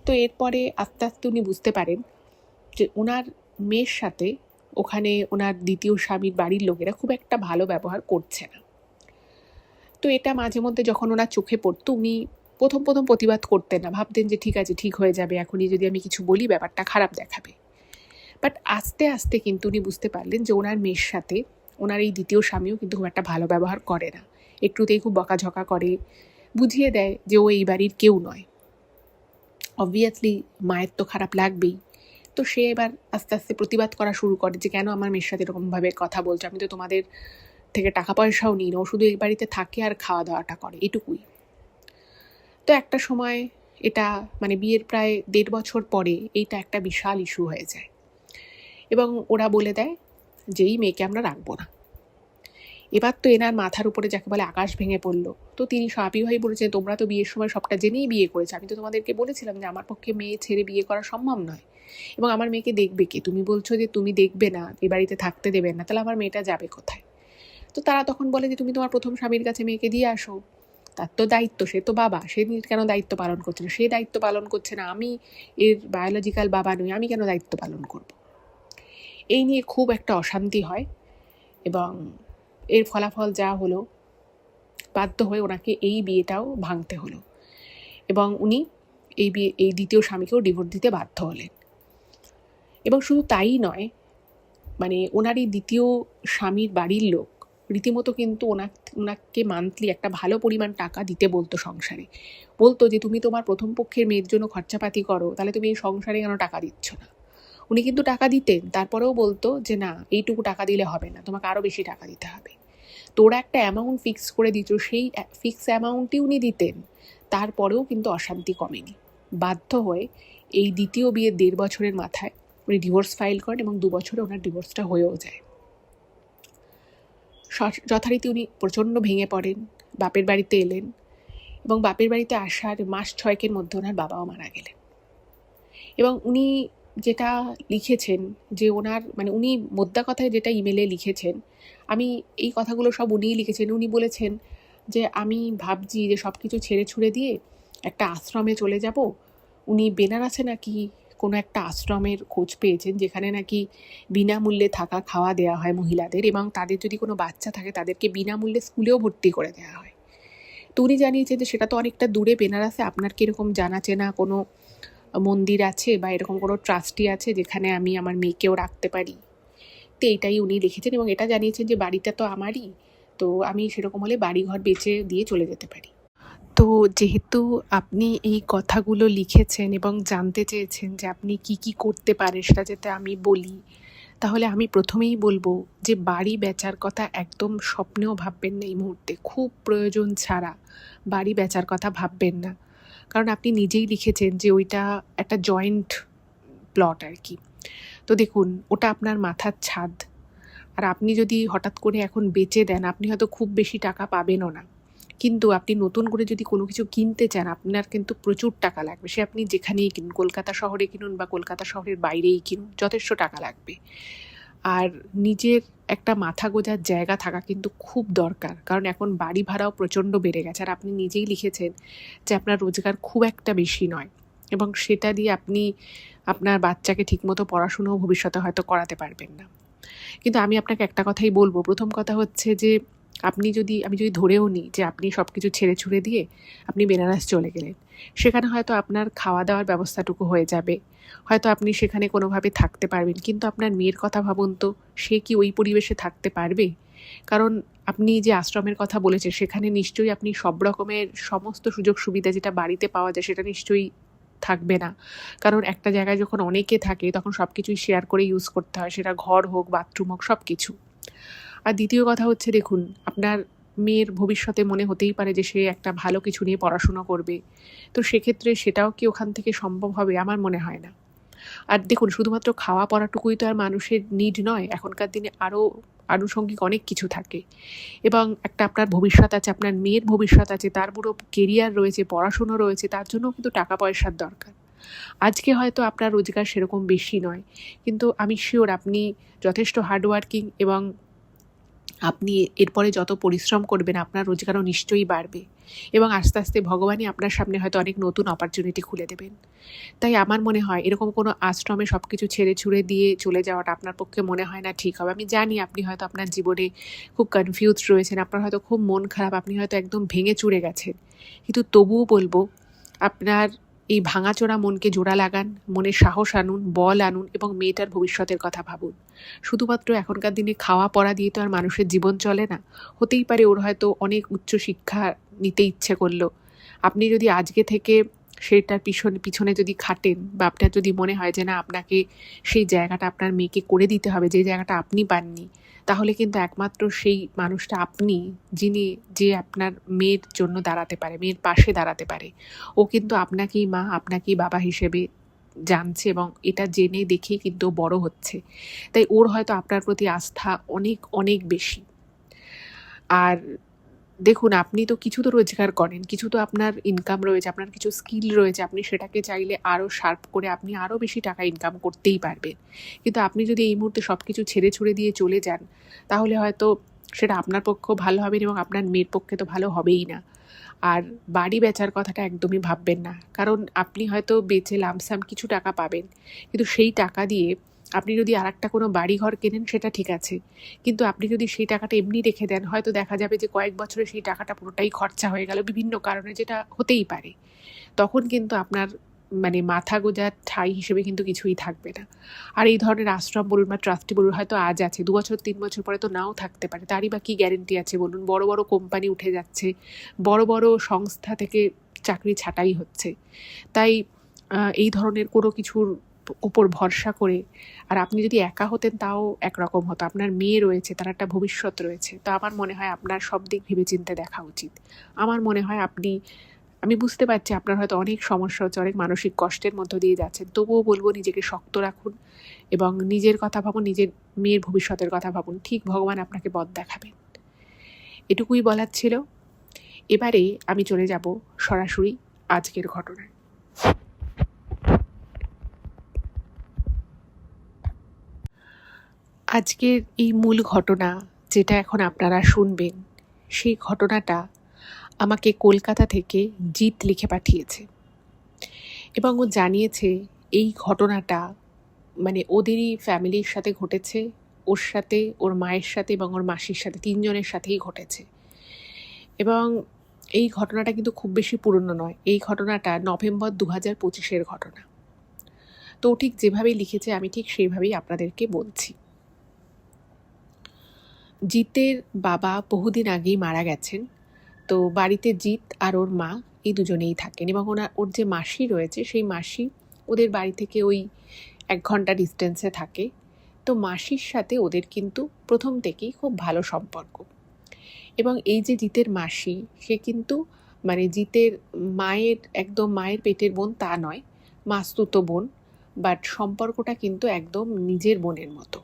তো এরপরে আস্তে আস্তে উনি বুঝতে পারেন যে ওনার মেয়ের সাথে ওখানে ওনার দ্বিতীয় স্বামীর বাড়ির লোকেরা খুব একটা ভালো ব্যবহার করছে না। তো এটা মাঝে মধ্যে যখন ওনার চোখে পড়তো, উনি প্রথম প্রতিবাদ করতেন না, ভাবতেন যে ঠিক আছে, ঠিক হয়ে যাবে, এখনই যদি আমি কিছু বলি ব্যাপারটা খারাপ দেখাবে। বাট আস্তে আস্তে কিন্তু উনি বুঝতে পারলেন যে ওনার মেয়ের সাথে ওনার এই দ্বিতীয় স্বামীও কিন্তু খুব একটা ভালো ব্যবহার করে না, একটুতেই খুব বকাঝকা করে, বুঝিয়ে দেয় যে ও এই বাড়ির কেউ নয়। অবভিয়াসলি মায়ের তো খারাপ লাগবেই। তো সে এবার আস্তে আস্তে প্রতিবাদ করা শুরু করে যে কেন আমার মেয়ের সাথে এরকমভাবে কথা বলছো, আমি তো তোমাদের থেকে টাকা পয়সাও নিই না, ও শুধু এই বাড়িতে থাকে আর খাওয়া দাওয়াটা করে, এটুকুই। তো একটা সময় এটা, মানে বিয়ের প্রায় 1.5 বছর পরে এইটা একটা বিশাল ইস্যু হয়ে যায় এবং ওরা বলে দেয় যে এই মেয়েকে আমরা রাখবো না। এবার তো এনার মাথার উপরে যাকে বলে আকাশ ভেঙে পড়লো। তো তিনি স্বাভাবিকভাবেই বলেছেন তোমরা তো বিয়ের সময় সবটা জেনেই বিয়ে করেছো, আমি তো তোমাদেরকে বলেছিলাম যে আমার পক্ষে মেয়ে ছেড়ে বিয়ে করা সম্ভব নয়, এবং আমার মেয়েকে দেখবে কে? তুমি বলছো যে তুমি দেখবে না, এ বাড়িতে থাকতে দেবে না, তাহলে আমার মেয়েটা যাবে কোথায়? তো তারা তখন বলে যে তুমি তোমার প্রথম স্বামীর কাছে মেয়েকে দিয়ে আসো, তার তো দায়িত্ব, সে তো বাবা, সে কেন দায়িত্ব পালন করছে না? সে দায়িত্ব পালন করছে না, আমি এর বায়োলজিক্যাল বাবা নই, আমি কেন দায়িত্ব পালন করব? এই নিয়ে খুব একটা অশান্তি হয় এবং এর ফলাফল যা হলো, বাধ্য হয়ে ওনাকে এই বিয়েটাও ভাঙতে হলো এবং উনি এই দ্বিতীয় স্বামীকেও ডিভোর্স দিতে বাধ্য হলেন। এবং শুধু তাই নয়, মানে ওনার এই দ্বিতীয় স্বামীর বাড়ির লোক রীতিমতো কিন্তু ওনাকে মান্থলি একটা ভালো পরিমাণ টাকা দিতে বলতো সংসারে। বলতো যে তুমি তোমার প্রথম পক্ষের মেয়ের জন্য খরচাপাতি করো, তাহলে তুমি এই সংসারে কেন টাকা দিচ্ছ না? উনি কিন্তু টাকা দিতেন, তারপরেও বলতো যে না, এইটুকু টাকা দিলে হবে না, তোমাকে আরও বেশি টাকা দিতে হবে। তোরা একটা অ্যামাউন্ট ফিক্স করে দিচ্ছ, সেই ফিক্স অ্যামাউন্টই উনি দিতেন, তারপরেও কিন্তু অশান্তি কমেনি। বাধ্য হয়ে এই দ্বিতীয় বিয়ের 1.5 বছরের মাথায় উনি ডিভোর্স ফাইল করেন এবং 2 বছরে ওনার ডিভোর্সটা হয়েও যায়। যথারীতি উনি প্রচণ্ড ভেঙে পড়েন, বাপের বাড়িতে এলেন এবং বাপের বাড়িতে আসার মাস 6 মধ্যে ওনার বাবাও মারা গেলেন। এবং উনি যেটা লিখেছেন যে ওনার উনি মোদ্দা কথায় যেটা ইমেলে লিখেছেন, আমি এই কথাগুলো সব উনিই লিখেছেন। উনি বলেছেন যে আমি ভাবছি যে সব কিছু ছেড়ে ছুড়ে দিয়ে একটা আশ্রমে চলে যাব। উনি বেনারসে নাকি কোনো একটা আশ্রমের খোঁজ পেয়েছেন যেখানে নাকি বিনামূল্যে থাকা খাওয়া দেওয়া হয় মহিলাদের, এবং তাদের যদি কোনো বাচ্চা থাকে তাদেরকে বিনামূল্যে স্কুলেও ভর্তি করে দেওয়া হয়। তো উনি জানিয়েছেন যে সেটা তো অনেকটা দূরে বেনারসে, আপনার কীরকম জানা চেনা কোনো মন্দির আছে বা এরকম কোনো ট্রাস্টি আছে যেখানে আমি আমার মেয়েকেও রাখতে পারি। তো এটাই উনি লিখেছেন এবং এটা জানিয়েছেন যে বাড়িটা তো আমারই, তো আমি সেরকম হলে বাড়িঘর বেচে দিয়ে চলে যেতে পারি। তো যেহেতু আপনি এই কথাগুলো লিখেছেন এবং জানতে চেয়েছেন যে আপনি কি কি করতে পারেন সেটা যাতে আমি বলি, তাহলে আমি প্রথমেই বলবো যে বাড়ি বেচার কথা একদম স্বপ্নেও ভাববেন না এই মুহূর্তে। খুব প্রয়োজন ছাড়া বাড়ি বেচার কথা ভাববেন না, কারণ আপনি নিজেই লিখেছেন যে ওইটা একটা জয়েন্ট প্লট আর কি। তো দেখুন, ওটা আপনার মাথার ছাদ, আর আপনি যদি হঠাৎ করে এখন বেচে দেন আপনি হয়তো খুব বেশি টাকা পাবেনও না, কিন্তু আপনি নতুন করে যদি কোনো কিছু কিনতে চান আপনার কিন্তু প্রচুর টাকা লাগবে। সে আপনি যেখানেই কিনুন, কলকাতা শহরে কিনুন বা কলকাতা শহরের বাইরেই কিনুন, যথেষ্ট টাকা লাগবে। আর নিজের একটা মাথা গোঁজার জায়গা থাকা কিন্তু খুব দরকার, কারণ এখন বাড়ি ভাড়াও প্রচণ্ড বেড়ে গেছে। আর আপনি নিজেই লিখেছেন যে আপনার রোজগার খুব একটা বেশি নয়, এবং সেটা দিয়ে আপনি আপনার বাচ্চাকে ঠিকমতো পড়াশুনোও ভবিষ্যতে হয়তো করাতে পারবেন না। কিন্তু আমি আপনাকে একটা কথাই বলবো। প্রথম কথা হচ্ছে যে আমি যদি ধরেও নিই যে আপনি সব কিছু ছেড়ে ছুড়ে দিয়ে আপনি বেনারস চলে গেলেন, সেখানে হয়তো আপনার খাওয়া দাওয়ার ব্যবস্থাটুকু হয়ে যাবে, হয়তো আপনি সেখানে কোনোভাবে থাকতে পারবেন, কিন্তু আপনার মেয়ের কথা ভাবুন তো, সে কি ওই পরিবেশে থাকতে পারবে? কারণ আপনি যে আশ্রমের কথা বলেছেন সেখানে নিশ্চয়ই আপনি সব রকমের সমস্ত সুযোগ সুবিধা যেটা বাড়িতে পাওয়া যায় সেটা নিশ্চয়ই থাকবে না, কারণ একটা জায়গায় যখন অনেকে থাকে তখন সব কিছুই শেয়ার করে ইউজ করতে হয়, সেটা ঘর হোক বাথরুম হোক সব কিছু। আর দ্বিতীয় কথা হচ্ছে, দেখুন, আপনার মেয়ের ভবিষ্যতে মনে হতেই পারে যে সে একটা ভালো কিছু নিয়ে পড়াশুনো করবে, তো সেক্ষেত্রে সেটাও কি ওখান থেকে সম্ভব হবে? আমার মনে হয় না। আর দেখুন, শুধুমাত্র খাওয়া পড়াটুকুই তো আর মানুষের নিড নয়, এখনকার দিনে আরও আনুষঙ্গিক অনেক কিছু থাকে, এবং একটা আপনার ভবিষ্যৎ আছে, আপনার মেয়ের ভবিষ্যৎ আছে, তার পুরো কেরিয়ার রয়েছে, পড়াশুনো রয়েছে, তার জন্য কিন্তু টাকা পয়সার দরকার। আজকে হয়তো আপনার রোজগার সেরকম বেশি নয়, কিন্তু আমি শিওর আপনি যথেষ্ট হার্ডওয়ার্কিং, এবং আপনি এরপরে যত পরিশ্রম করবেন আপনার রোজগারও নিশ্চয়ই বাড়বে, এবং আস্তে আস্তে ভগবানই আপনার সামনে হয়তো অনেক নতুন অপরচুনিটি খুলে দেবেন। তাই আমার মনে হয় এরকম কোনো আশ্রমে সব কিছু ছেড়ে ছুড়ে দিয়ে চলে যাওয়াটা আপনার পক্ষে মনে হয় না ঠিক হবে। আমি জানি আপনি হয়তো আপনার জীবনে খুব কনফিউজড রয়েছেন, আপনার হয়তো খুব মন খারাপ, আপনি হয়তো একদম ভেঙে চুরে গেছেন, কিন্তু তবুও বলবো আপনার এই ভাঙাচোরা মনকে জোড়া লাগান, মনে সাহস আনুন, বল আনুন, এবং মেয়েটার ভবিষ্যতের কথা ভাবুন। শুধুমাত্র এখনকার দিনে খাওয়া পড়া দিয়ে তো আর মানুষের জীবন চলে না। হতেই পারে ওর হয়তো অনেক উচ্চ শিক্ষা নিতে ইচ্ছে করলো, আপনি যদি আজকে থেকে সেটার পিছনে যদি খাটেন, বা আপনার যদি মনে হয় যে না আপনাকে সেই জায়গাটা আপনার মেয়েকে করে দিতে হবে যে জায়গাটা আপনি পাননি, তাহলে কিন্তু একমাত্র সেই মানুষটা আপনি, যে আপনার মেয়ের জন্য দাঁড়াতে পারে, মেয়ের পাশে দাঁড়াতে পারে। ও কিন্তু আপনাকেই মা, আপনাকেই বাবা হিসেবে জানছে, এবং এটা জেনে দেখেই কিন্তু বড় হচ্ছে। তাই ওর হয়তো আপনার প্রতি আস্থা অনেক অনেক বেশি। আর দেখুন, আপনি তো কিছু তো রোজগার করেন, কিছু তো আপনার ইনকাম রয়েছে, আপনার কিছু স্কিল রয়েছে, আপনি সেটাকে চাইলে আরও শার্প করে আপনি আরও বেশি টাকা ইনকাম করতেই পারবেন। কিন্তু আপনি যদি এই মুহূর্তে সব কিছু ছেড়ে ছুড়ে দিয়ে চলে যান, তাহলে হয়তো সেটা আপনার পক্ষেও ভালো হবে না, এবং আপনার মেয়ের পক্ষে তো ভালো হবেই না। আর বাড়ি বেচার কথাটা একদমই ভাববেন না, কারণ আপনি হয়তো বেচে লামসাম কিছু টাকা পাবেন, কিন্তু সেই টাকা দিয়ে আপনি যদি আরেকটা কোনো বাড়ি ঘর কেনেন সেটা ঠিক আছে, কিন্তু আপনি যদি সেই টাকাটা এমনি রেখে দেন, হয়তো দেখা যাবে যে কয়েক বছরে সেই টাকাটা পুরোটাই খরচা হয়ে গেল বিভিন্ন কারণে, যেটা হতেই পারে। তখন কিন্তু আপনার মাথা গোঁজার ঠাঁই হিসেবে কিন্তু কিছুই থাকবে না। আর এই ধরনের আশ্রম বলুন বা ট্রাস্টি বলুন হয়তো আজ আছে, 2 বছর 3 বছর পরে তো নাও থাকতে পারে, তারই বা কী গ্যারেন্টি আছে বলুন? বড় বড় কোম্পানি উঠে যাচ্ছে, বড় বড় সংস্থা থেকে চাকরি ছাঁটাই হচ্ছে। তাই এই ধরনের কোনো কিছুর ওপর ভরসা করে, আর আপনি যদি একা হতেন তাও একরকম হতো, আপনার মেয়ে রয়েছে, তার একটা ভবিষ্যৎ রয়েছে। তো আমার মনে হয় আপনার সব দিক ভেবেচিন্তে দেখা উচিত। আমার মনে হয় আমি বুঝতে পারছি আপনার হয়তো অনেক সমস্যা হচ্ছে, অনেক মানসিক কষ্টের মধ্য দিয়ে যাচ্ছেন, তবুও বলবো নিজেকে শক্ত রাখুন এবং নিজের কথা ভাবুন, নিজের মেয়ের ভবিষ্যতের কথা ভাবুন। ঠিক ভগবান আপনাকে পথ দেখাবেন। এটুকুই বলার ছিল। এবারে আমি চলে যাব সরাসরি আজকের ঘটনায়। আজকের এই মূল ঘটনা যেটা এখন আপনারা শুনবেন, সেই ঘটনাটা আমাকে কলকাতা থেকে জিৎ লিখে পাঠিয়েছে এবং ও জানিয়েছে এই ঘটনাটা ওদেরই ফ্যামিলির সাথে ঘটেছে, ওর সাথে, ওর মায়ের সাথে এবং ওর মাসির সাথে, তিনজনের সাথেই ঘটেছে। এবং এই ঘটনাটা কিন্তু খুব বেশি পুরনো নয়, এই ঘটনাটা নভেম্বর 2025-এর ঘটনা। তো ঠিক যেভাবেই লিখেছে আমি ঠিক সেইভাবেই আপনাদেরকে বলছি। জিতের বাবা বহুদিন আগেই মারা গেছেন। তো বাড়িতে জিৎ আর ওর মা এই দুজনেই থাকেন এবং ওর যে মাসি রয়েছে সেই মাসি ওদের বাড়ি থেকে ওই 1 ঘন্টা ডিস্টেন্সে থাকে। তো মাসির সাথে ওদের কিন্তু প্রথম থেকেই খুব ভালো সম্পর্ক। এবং এই যে জিতের মাসি, সে কিন্তু জিতের একদম মায়ের পেটের বোন তা নয়, মাস্তুতো বোন, বাট সম্পর্কটা কিন্তু একদম নিজের বোনের মতো।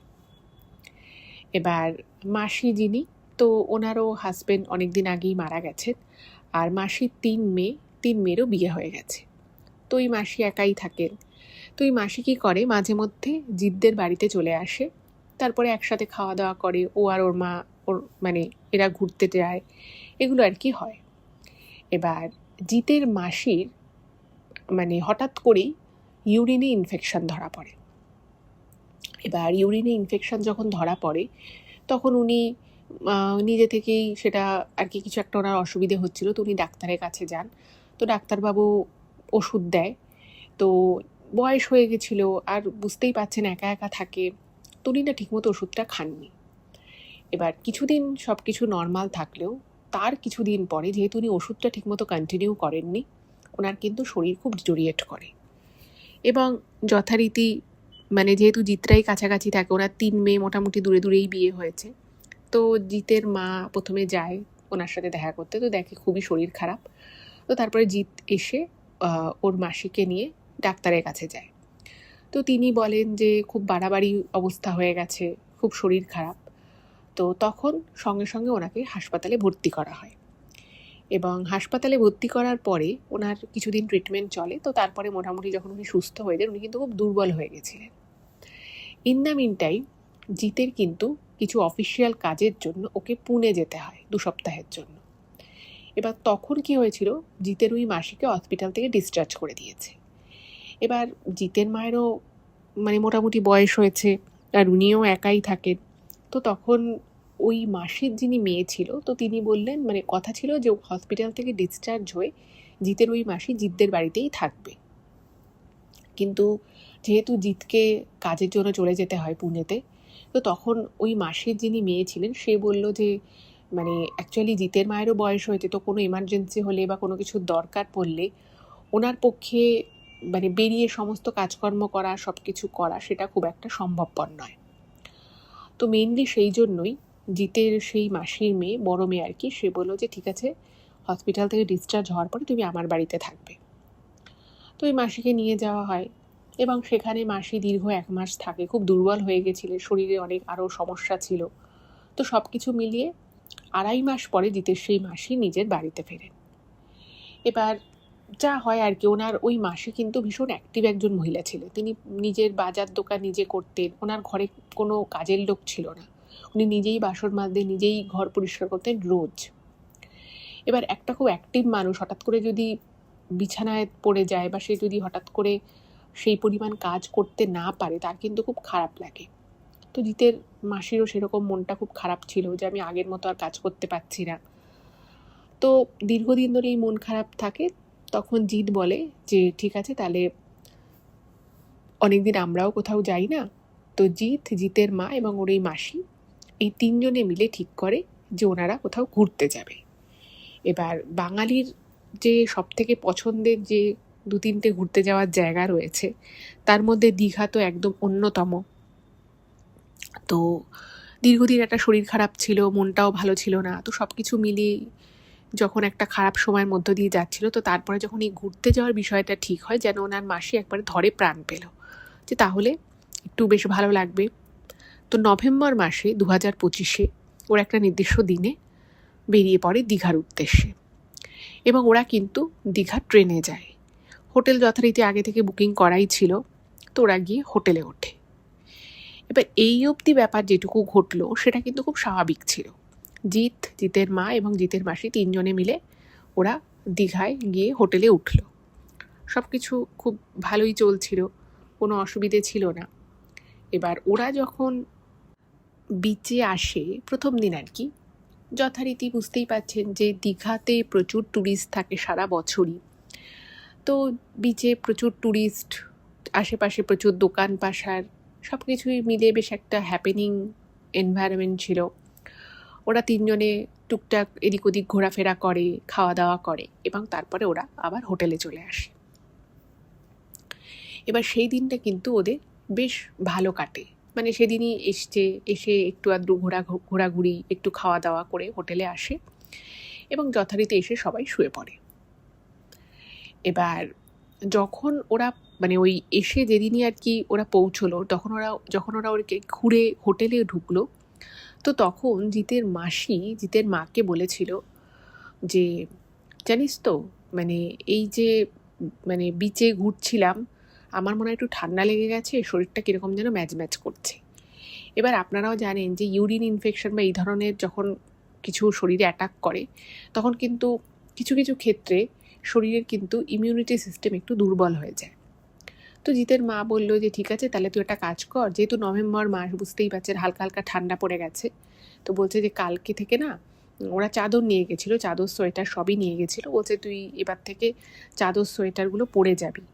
এবার মাসি যিনি, তো ওনারও হাজবেন্ড অনেকদিন আগেই মারা গেছেন, আর মাসির 3 মেয়েরও বিয়ে হয়ে গেছে। তো এই মাসি একাই থাকেন। তো এই মাসি কী করে, মাঝে মধ্যে জিতদের বাড়িতে চলে আসে, তারপরে একসাথে খাওয়া দাওয়া করে, ও আর ওর মা, এরা ঘুরতে যায়, এগুলো আর কি হয়। এবার জিতের মাসির হঠাৎ করেই ইউরিনে ইনফেকশন ধরা পড়ে। এবার ইউরিনে ইনফেকশন যখন ধরা পড়ে তখন উনি নিজে থেকেই সেটা আর কি, কিছু একটা ওনার অসুবিধে হচ্ছিল, তো উনি ডাক্তারের কাছে যান। তো ডাক্তারবাবু ওষুধ দেয়। তো বয়স হয়ে গেছিলো, আর বুঝতেই পারছেন একা একা থাকে, তো উনি না ঠিকমতো ওষুধটা খাননি। এবার কিছুদিন সব কিছু নর্মাল থাকলেও তার কিছুদিন পরে, যেহেতু উনি ওষুধটা ঠিকমতো কন্টিনিউ করেননি, ওনার কিন্তু শরীর খুব ডিটোরিয়েট করে। এবং যথারীতি যেহেতু জিতরাই কাছাকাছি থাকে, ওনার 3 মেয়ে মোটামুটি দূরে দূরেই বিয়ে হয়েছে, তো জিতের মা প্রথমে যায় ওনার সাথে দেখা করতে, তো দেখে খুবই শরীর খারাপ। তো তারপরে জিত এসে ওর মাসিকে নিয়ে ডাক্তারের কাছে যায়। তো তিনি বলেন যে খুব বাড়াবাড়ি অবস্থা হয়ে গেছে, খুব শরীর খারাপ। তো তখন সঙ্গে সঙ্গে ওনাকে হাসপাতালে ভর্তি করা হয় এবং হাসপাতালে ভর্তি করার পরে ওনার কিছুদিন ট্রিটমেন্ট চলে। তো তারপরে মোটামুটি যখন উনি সুস্থ হয়ে যান, উনি কিন্তু খুব দুর্বল হয়ে গেছিলেন। ইন দ্য মিন টাইম জিতের কিন্তু কিছু অফিসিয়াল কাজের জন্য ওকে পুনে যেতে হয় 2 সপ্তাহের জন্য। এবার তখন কি হয়েছিল, জিতের ওই মাসিকে হসপিটাল থেকে ডিসচার্জ করে দিয়েছে। এবার জিতের মায়েরও মোটামুটি বয়স হয়েছে, আর উনিও একাই থাকেন। তো তখন ওই মাসির যিনি মেয়ে ছিল, তো তিনি বললেন, কথা ছিল যে হসপিটাল থেকে ডিসচার্জ হয়ে জিতের ওই মাসি জিতদের বাড়িতেই থাকবে। কিন্তু যেহেতু জিতকে কাজের জন্য চলে যেতে হয় পুনেতে, তো তখন ওই মাসির যিনি মেয়ে ছিলেন সে বলল যে অ্যাকচুয়ালি জিতের মায়েরও বয়স হয়েছে, তো কোনো এমার্জেন্সি হলে বা কোনো কিছুর দরকার পড়লে ওনার পক্ষে বেরিয়ে সমস্ত কাজকর্ম করা, সব কিছু করা, সেটা খুব একটা সম্ভবপর নয়। তো মেইনলি সেই জন্যই জিতের সেই মাসির মেয়ে, বড় মেয়ে আর কি, সে বললো যে ঠিক আছে, হসপিটাল থেকে ডিসচার্জ হওয়ার পরে তুমি আমার বাড়িতে থাকবে। তো ওই মাসিকে নিয়ে যাওয়া হয় এবং সেখানে মাসি দীর্ঘ 1 মাস থাকে। খুব দুর্বল হয়ে গেছিলেন, শরীরে অনেক আরও সমস্যা ছিল। তো সব কিছু মিলিয়ে 2.5 মাস পরে জিতের সেই মাসি নিজের বাড়িতে ফেরেন। এবার যা হয় আর কি, ওনার ওই মাসি কিন্তু ভীষণ অ্যাক্টিভ একজন মহিলা ছিলেন। তিনি নিজের বাজার দোকান নিজে করতেন, ওনার ঘরে কোনো কাজের লোক ছিল না, উনি নিজেই বাসন মাজতেন, নিজেই ঘর পরিষ্কার করতেন রোজ। এবার একটা খুব অ্যাক্টিভ মানুষ হঠাৎ করে যদি বিছানায় পড়ে যায়, বা সে যদি হঠাৎ করে সেই পরিমাণ কাজ করতে না পারে, তার কিন্তু খুব খারাপ লাগে। তো জিতের মাসিরও সেরকম মনটা খুব খারাপ ছিল যে আমি আগের মতো আর কাজ করতে পারছি না। তো দীর্ঘদিন ধরে এই মন খারাপ থাকে। তখন জিৎ বলে যে ঠিক আছে, তাহলে অনেকদিন আমরাও কোথাও যাই না। তো জিতের মা এবং ওর এই মাসি, এই 3 জনে মিলে ঠিক করে যে ওনারা কোথাও ঘুরতে যাবে। এবার বাঙালির যে সবথেকে পছন্দের যে 2-3টে ঘুরতে যাওয়ার জায়গা রয়েছে, তার মধ্যে দীঘা তো একদম অন্যতম। তো দীর্ঘদিন একটা শরীর খারাপ ছিল, মনটাও ভালো ছিল না, তো সব কিছু মিলিয়ে যখন একটা খারাপ সময়ের মধ্য দিয়ে যাচ্ছিল, তো তারপরে যখন এই ঘুরতে যাওয়ার বিষয়টা ঠিক হয়, যেন ওনার মাসি একবারে ধরে প্রাণ পেল যে তাহলে একটু বেশ ভালো লাগবে। তো নভেম্বর মাসে 2025-এ ওরা একটা নির্দিষ্ট দিনে বেরিয়ে পড়ে দীঘার উদ্দেশ্যে, এবং ওরা কিন্তু দীঘা ট্রেনে যায়। হোটেল যথারীতি আগে থেকে বুকিং করাই ছিল, তো ওরা গিয়ে হোটেলে ওঠে। এবার এই অবধি ব্যাপার যেটুকু ঘটলো সেটা কিন্তু খুব স্বাভাবিক ছিল। জিতের মা এবং জিতের মাসি 3জনে মিলে ওরা দীঘায় গিয়ে হোটেলে উঠল। সব কিছু খুব ভালোই চলছিল, কোনো অসুবিধে ছিল না। এবার ওরা যখন বিচে আসে প্রথম দিন আর কি, যথারীতি বুঝতেই পারছেন যে দীঘাতে প্রচুর ট্যুরিস্ট থাকে সারা বছরই। তো বিচে প্রচুর ট্যুরিস্ট, আশেপাশে প্রচুর দোকান পাশার, সব কিছুই মিলে বেশ একটা হ্যাপেনিং এনভায়রনমেন্ট ছিল। ওরা 3জনে টুকটাক এদিক ওদিক ঘোরাফেরা করে, খাওয়া দাওয়া করে, এবং তারপরে ওরা আবার হোটেলে চলে আসে। এবার সেই দিনটা কিন্তু ওদের বেশ ভালো কাটে, মানে সেদিনই এসে একটু আধটু ঘোরাঘুরি, একটু খাওয়া দাওয়া করে হোটেলে আসে, এবং যথারীতি এসে সবাই শুয়ে পড়ে। এবার যখন ওরা মানে ওই এসে যেদিনই আর কি ওরা পৌঁছলো, যখন ওরা ওকে ঘুরে হোটেলে ঢুকলো, তো তখন জিতের মাকে বলেছিল যে জানিস তো, মানে এই যে মানে বিচে ঘুরছিলাম, আমার মনে হয় একটু ঠান্ডা লেগে গেছে, শরীরটা কীরকম যেন ম্যাচ করছে। এবার আপনারাও জানেন যে ইউরিন ইনফেকশন বা এই ধরনের যখন কিছু শরীরে অ্যাটাক করে, তখন কিন্তু কিছু কিছু ক্ষেত্রে শরীরের কিন্তু ইমিউনিটি সিস্টেম একটু দুর্বল হয়ে যায়। তো জিতের মা বললো যে ঠিক আছে, তাহলে তুই একটা কাজ কর, যেহেতু নভেম্বর মাস বুঝতেই পারছেন হালকা হালকা ঠান্ডা পড়ে গেছে, তো বলছে যে কালকে থেকে না, ওরা চাদর নিয়ে গেছিলো, চাদর সোয়েটার সবই নিয়ে গেছিলো, বলছে তুই এবার থেকে চাদর সোয়েটারগুলো পরে যাবি,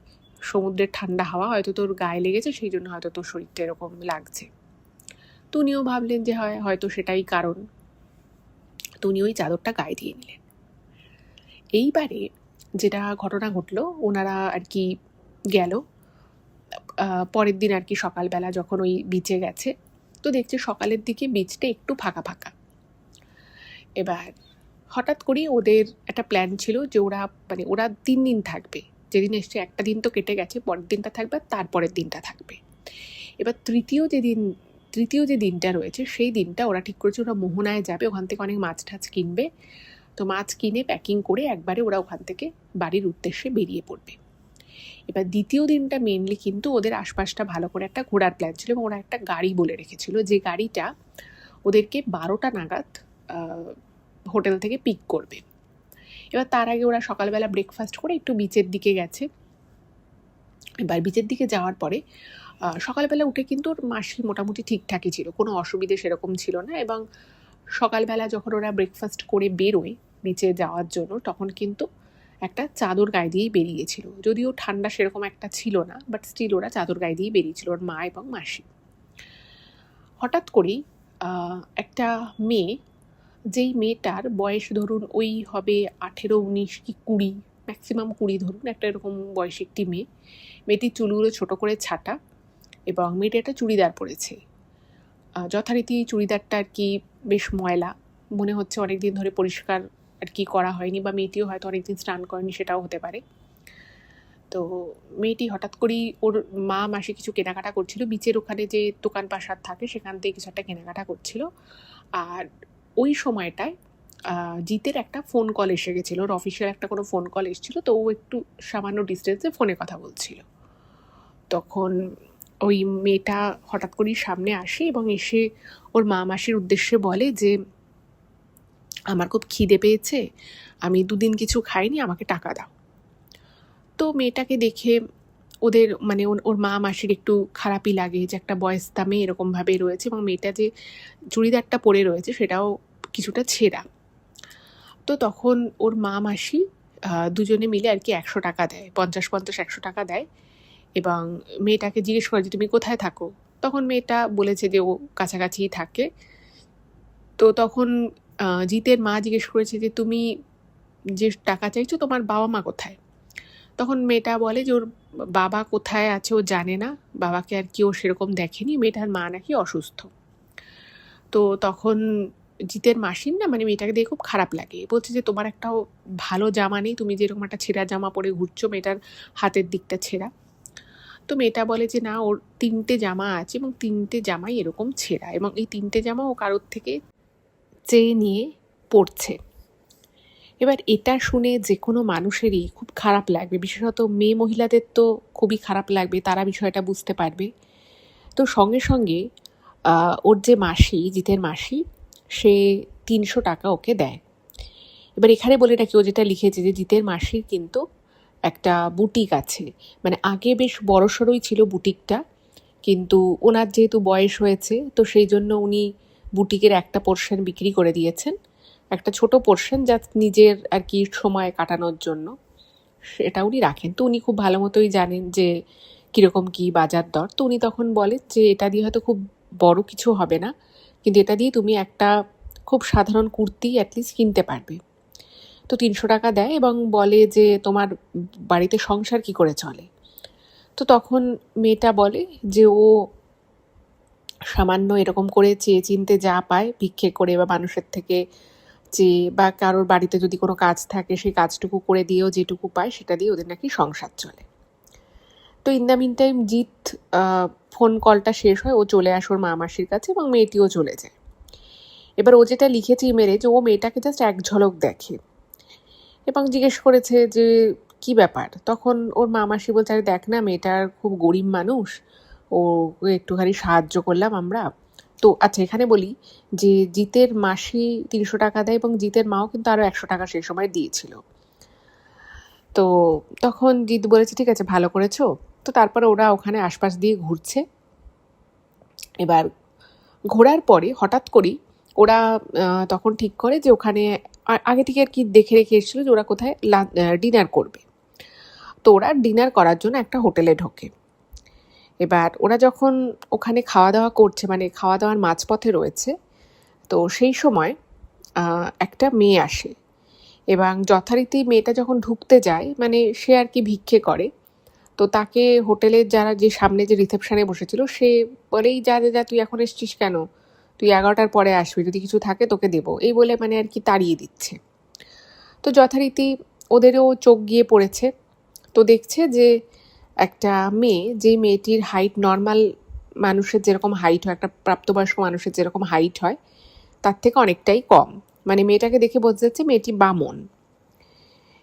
সমুদ্রের ঠান্ডা হাওয়া হয়তো তোর গায়ে লেগেছে, সেই জন্য হয়তো তোর শরীরটা এরকম লাগছে। তো উনিও ভাবলেন যে হয়তো সেটাই কারণ, তো উনি ওই চাদরটা গায়ে দিয়ে নিলেন। এইবারে যেটা ঘটনা ঘটলো, ওনারা আর কি গেল পরের দিন আর কি সকালবেলা যখন ওই বিচে গেছে, তো দেখছে সকালের দিকে বিচটা একটু ফাঁকা ফাঁকা। এবার হঠাৎ করেই ওদের একটা প্ল্যান ছিল যে ওরা 3 দিন থাকবে, যেদিন এসছে একটা দিন তো কেটে গেছে, পরের দিনটা থাকবে আর তারপরের দিনটা থাকবে। এবার তৃতীয় যে দিনটা রয়েছে, সেই দিনটা ওরা ঠিক করেছে ওরা মোহনায় যাবে, ওখান থেকে অনেক মাছ টাছ কিনবে, তো মাছ কিনে প্যাকিং করে একবারে ওরা ওখান থেকে বাড়ির উদ্দেশ্যে বেরিয়ে পড়বে। এবার দ্বিতীয় দিনটা মেনলি কিন্তু ওদের আশপাশটা ভালো করে একটা ঘোরার প্ল্যান ছিল, এবং ওরা একটা গাড়ি বলে রেখেছিল, যে গাড়িটা ওদেরকে 12টা নাগাদ হোটেল থেকে পিক করবে। এবার তার আগে ওরা সকালবেলা ব্রেকফাস্ট করে একটু বিচের দিকে গেছে। এবার বিচের দিকে যাওয়ার পরে সকালবেলা উঠে কিন্তু ওর মাসি মোটামুটি ঠিকঠাকই ছিল, কোনো অসুবিধে সেরকম ছিল না। এবং সকালবেলা যখন ওরা ব্রেকফাস্ট করে বেরোয় বিচে যাওয়ার জন্য, তখন কিন্তু একটা চাদর গায়ে দিয়েই বেরিয়েছিল, যদিও ঠান্ডা সেরকম একটা ছিল না, বাট স্টিল ওরা চাদর গায়ে দিয়েই বেরিয়েছিল, ওর মা এবং মাসি। হঠাৎ করেই একটা মেয়ে, যেই মেয়েটার বয়স ধরুন ওই হবে 18, 19 কি 20, ম্যাক্সিমাম 20 ধরুন, একটা এরকম বয়সী একটি মেয়েটির চুলগুলো ছোটো করে ছাটা, এবং মেয়েটা একটা চুড়িদার পরেছে। যথারীতি চুড়িদারটা আর কি বেশ ময়লা, মনে হচ্ছে অনেক দিন ধরে পরিষ্কার আর কি করা হয়নি, বা মেয়েটিও হয়তো অনেকদিন স্নান করেনি, সেটাও হতে পারে। তো মেয়েটি হঠাৎ করেই ওর মা মাসি কিছু কেনাকাটা করছিল, বিচের ওখানে যে দোকান পাশার থাকে সেখান থেকে কিছু একটা কেনাকাটা করছিল। আর ওই সময়টায় জিতের একটা ফোন কল এসে গেছিলো, ওর অফিসিয়াল একটা কোনো ফোন কল এসেছিলো, তো ও একটু সামান্য ডিস্টেন্সে ফোনে কথা বলছিল। তখন ওই মেয়েটা হঠাৎ করেই সামনে আসে, এবং এসে ওর মা মাসির উদ্দেশ্যে বলে যে আমার খুব খিদে পেয়েছে, আমি 2 দিন কিছু খাইনি, আমাকে টাকা দাও। তো মেয়েটাকে দেখে ওদের মানে ওর মা মাসির একটু খারাপই লাগে যে একটা বয়স্তা মেয়ে এরকমভাবে রয়েছে, এবং মেয়েটা যে চুড়িদারটা পরে রয়েছে সেটাও কিছুটা ছেঁড়া। তো তখন ওর মা মাসি দুজনে মিলে আর কি 100 টাকা দেয়, 50-100 টাকা দেয়, এবং মেয়েটাকে জিজ্ঞেস করে যে তুমি কোথায় থাকো। তখন মেয়েটা বলেছে যে ও কাছাকাছিই থাকে। তো তখন জিতের মা জিজ্ঞেস করেছে যে তুমি যে টাকা চাইছো তোমার বাবা মা কোথায়। তখন মেয়েটা বলে যে ওর বাবা কোথায় আছে ও জানে না, বাবাকে আর কি ও সেরকম দেখেনি, মেয়েটার মা নাকি অসুস্থ। তো তখন জিতের মাসির না মানে মেয়েটাকে দেখে খুব খারাপ লাগে, বলছে যে তোমার একটাও ভালো জামা নেই, তুমি যেরকম একটা ছেঁড়া জামা পরে ঘুরছো, মেয়েটার হাতের দিকটা ছেঁড়া। তো মেয়েটা বলে যে না, ওর 3টে জামা আছে এবং 3টে জামাই এরকম ছেঁড়া, এবং এই 3টে জামা ও কারোর থেকে চেয়ে নিয়ে পড়ছে। এবার এটা শুনে যে কোনো মানুষেরই খুব খারাপ লাগবে, বিশেষত মেয়ে মহিলাদের তো খুবই খারাপ লাগবে, তারা বিষয়টা বুঝতে পারবে। তো সঙ্গে সঙ্গে ওর যে মাসি, জিতের মাসি, সে 300 টাকা ওকে দেয়। এবার এখানে বলে রাখি, ও যেটা লিখেছে যে জিতের মাসির কিন্তু একটা বুটিক আছে, মানে আগে বেশ বড়সড়ই ছিল বুটিকটা, কিন্তু ওনার যেহেতু বয়স হয়েছে তো সেই জন্য উনি বুটিকের একটা পোর্শন বিক্রি করে দিয়েছেন, একটা ছোট পোর্শন যা নিজের আর কি সময় কাটানোর জন্য সেটা উনি রাখেন। তো উনি খুব ভালো মতোই জানেন যে কীরকম কী বাজার দর। তো উনি তখন বলে যে এটা দিয়ে হয়তো খুব বড় কিছু হবে না, কিন্তু এটা দিয়ে তুমি একটা খুব সাধারণ কুর্তি অ্যাটলিস্ট কিনতে পারবে। তো 300 টাকা দেয় এবং বলে যে তোমার বাড়িতে সংসার কি করে চলে। তো তখন মেয়েটা বলে যে ও সামান্য এরকম করে চেয়ে চিনতে যা পায় ভিক্ষে করে বা মানুষের থেকে চেয়ে বা কারোর বাড়িতে যদি কোনো কাজ থাকে সেই কাজটুকু করে দিয়েও যেটুকু পায় সেটা দিয়ে ওদের নাকি সংসার চলে। তো in the meantime Jeet phone কলটা শেষ হয়, ও চলে আসে ওর মা মাসির কাছে এবং মেয়েটিও চলে যায়। এবার ও যেটা লিখেছে ইমেলে যে ও মেয়েটাকে জাস্ট এক ঝলক দেখে এবং জিজ্ঞেস করেছে যে কি ব্যাপার। তখন ওর মা মাসি বলছে আরে দেখ না, মেয়েটার খুব গরিব মানুষ, ও একটুখানি সাহায্য করলাম আমরা। তো আচ্ছা এখানে বলি যে জিতের মাসি 300 টাকা দেয় এবং জিতের মাও কিন্তু আরও 100 টাকা সেই সময় দিয়েছিল। তো তখন জিৎ বলেছে ঠিক আছে ভালো করেছো। তো তারপরে ওরা ওখানে আশপাশ দিয়ে ঘুরছে। এবার ঘোরার পরে হঠাৎ করেই ওরা তখন ঠিক করে যে ওখানে আগে থেকে আর কি দেখে রেখে এসেছিলো যে ওরা কোথায় ডিনার করবে। তো ওরা ডিনার করার জন্য একটা হোটেলে ঢোকে। এবার ওরা যখন ওখানে খাওয়া দাওয়া করছে, মানে খাওয়া দাওয়ার মাঝপথে রয়েছে, তো সেই সময় একটা মেয়ে আসে এবং যথারীতি মেয়েটা যখন ঢুকতে যায়, মানে সে আর কি ভিক্ষে করে, তো তাকে হোটেলের যারা যে সামনে যে রিসেপশনে বসেছিল সে বলেই যা যা তুই এখন এসছিস কেন, তুই 11টার পরে আসবি, যদি কিছু থাকে তোকে দেবো, এই বলে মানে আর কি তাড়িয়ে দিচ্ছে। তো যথারীতি ওদেরও চোখ গিয়ে পড়েছে। তো দেখছে যে একটা মেয়ে, যে মেয়েটির হাইট নর্মাল মানুষের যেরকম হাইট হয়, একটা প্রাপ্তবয়স্ক মানুষের যেরকম হাইট হয় তার থেকে অনেকটাই কম, মানে মেয়েটাকে দেখে বোঝা যাচ্ছে মেয়েটি বামন।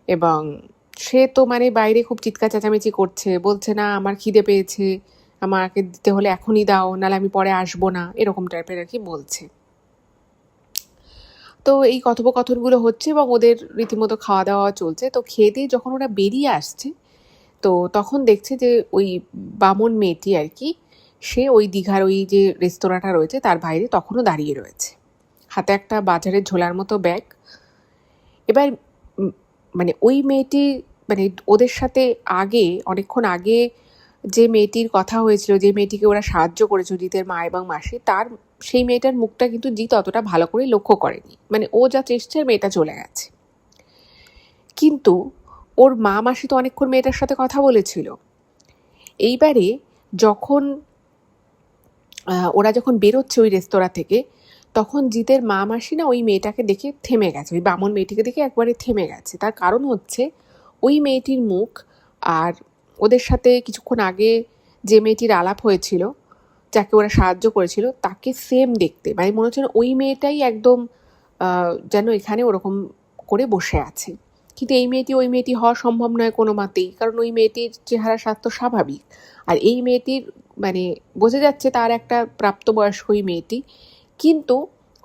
এবং সে তো মানে বাইরে খুব চিৎকার চেঁচামেচি করছে, বলছে না আমার খিদে পেয়েছে, আমাকে দিতে হলে এখনই দাও, নাহলে আমি পরে আসবো না, এরকম টাইপের আর কি বলছে। তো এই কথোপকথনগুলো হচ্ছে এবং ওদের রীতিমতো খাওয়া দাওয়া চলছে। তো খেয়ে দিয়ে যখন ওরা বেরিয়ে আসছে, তো তখন দেখছে যে ওই বামন মেয়েটি আর কি, সে ওই দীঘার ওই যে রেস্তোরাঁটা রয়েছে তার বাইরে তখনও দাঁড়িয়ে রয়েছে, হাতে একটা বাজারের ঝোলার মতো ব্যাগ। এবার মানে ওই মেয়েটি, মানে ওদের সাথে আগে অনেকক্ষণ আগে যে মেয়েটির কথা হয়েছিল, যে মেয়েটিকে ওরা সাহায্য করেছিল জিতের মা এবং মাসি, তার সেই মেয়েটার মুখটা কিন্তু জিৎ অতটা ভালো করে লক্ষ্য করেনি, মানে ও যা চেষ্টা মেয়েটা চলে গেছে। কিন্তু ওর মা মাসি তো অনেকক্ষণ মেয়েটার সাথে কথা বলেছিল। এইবারে যখন ওরা যখন বেরোচ্ছে ওই রেস্তোরাঁ থেকে, তখন জিতের মা মাসি না ওই মেয়েটাকে দেখে থেমে গেছে, ওই বামন মেয়েটিকে দেখে একবারে থেমে গেছে। তার কারণ হচ্ছে ওই মেয়েটির মুখ আর ওদের সাথে কিছুক্ষণ আগে যে মেয়েটির আলাপ হয়েছিল, যাকে ওরা সাহায্য করেছিল, তাকে সেম দেখতে, মানে মনে হচ্ছে ওই মেয়েটাই একদম যেন এখানে ওরকম করে বসে আছে। কিন্তু এই মেয়েটি ওই মেয়েটি হওয়া সম্ভব নয় কোনো মতেই, কারণ ওই মেয়েটির চেহারা স্বাস্থ্য স্বাভাবিক, আর এই মেয়েটির মানে বোঝা যাচ্ছে তার একটা প্রাপ্তবয়স্ক ওই মেয়েটি, কিন্তু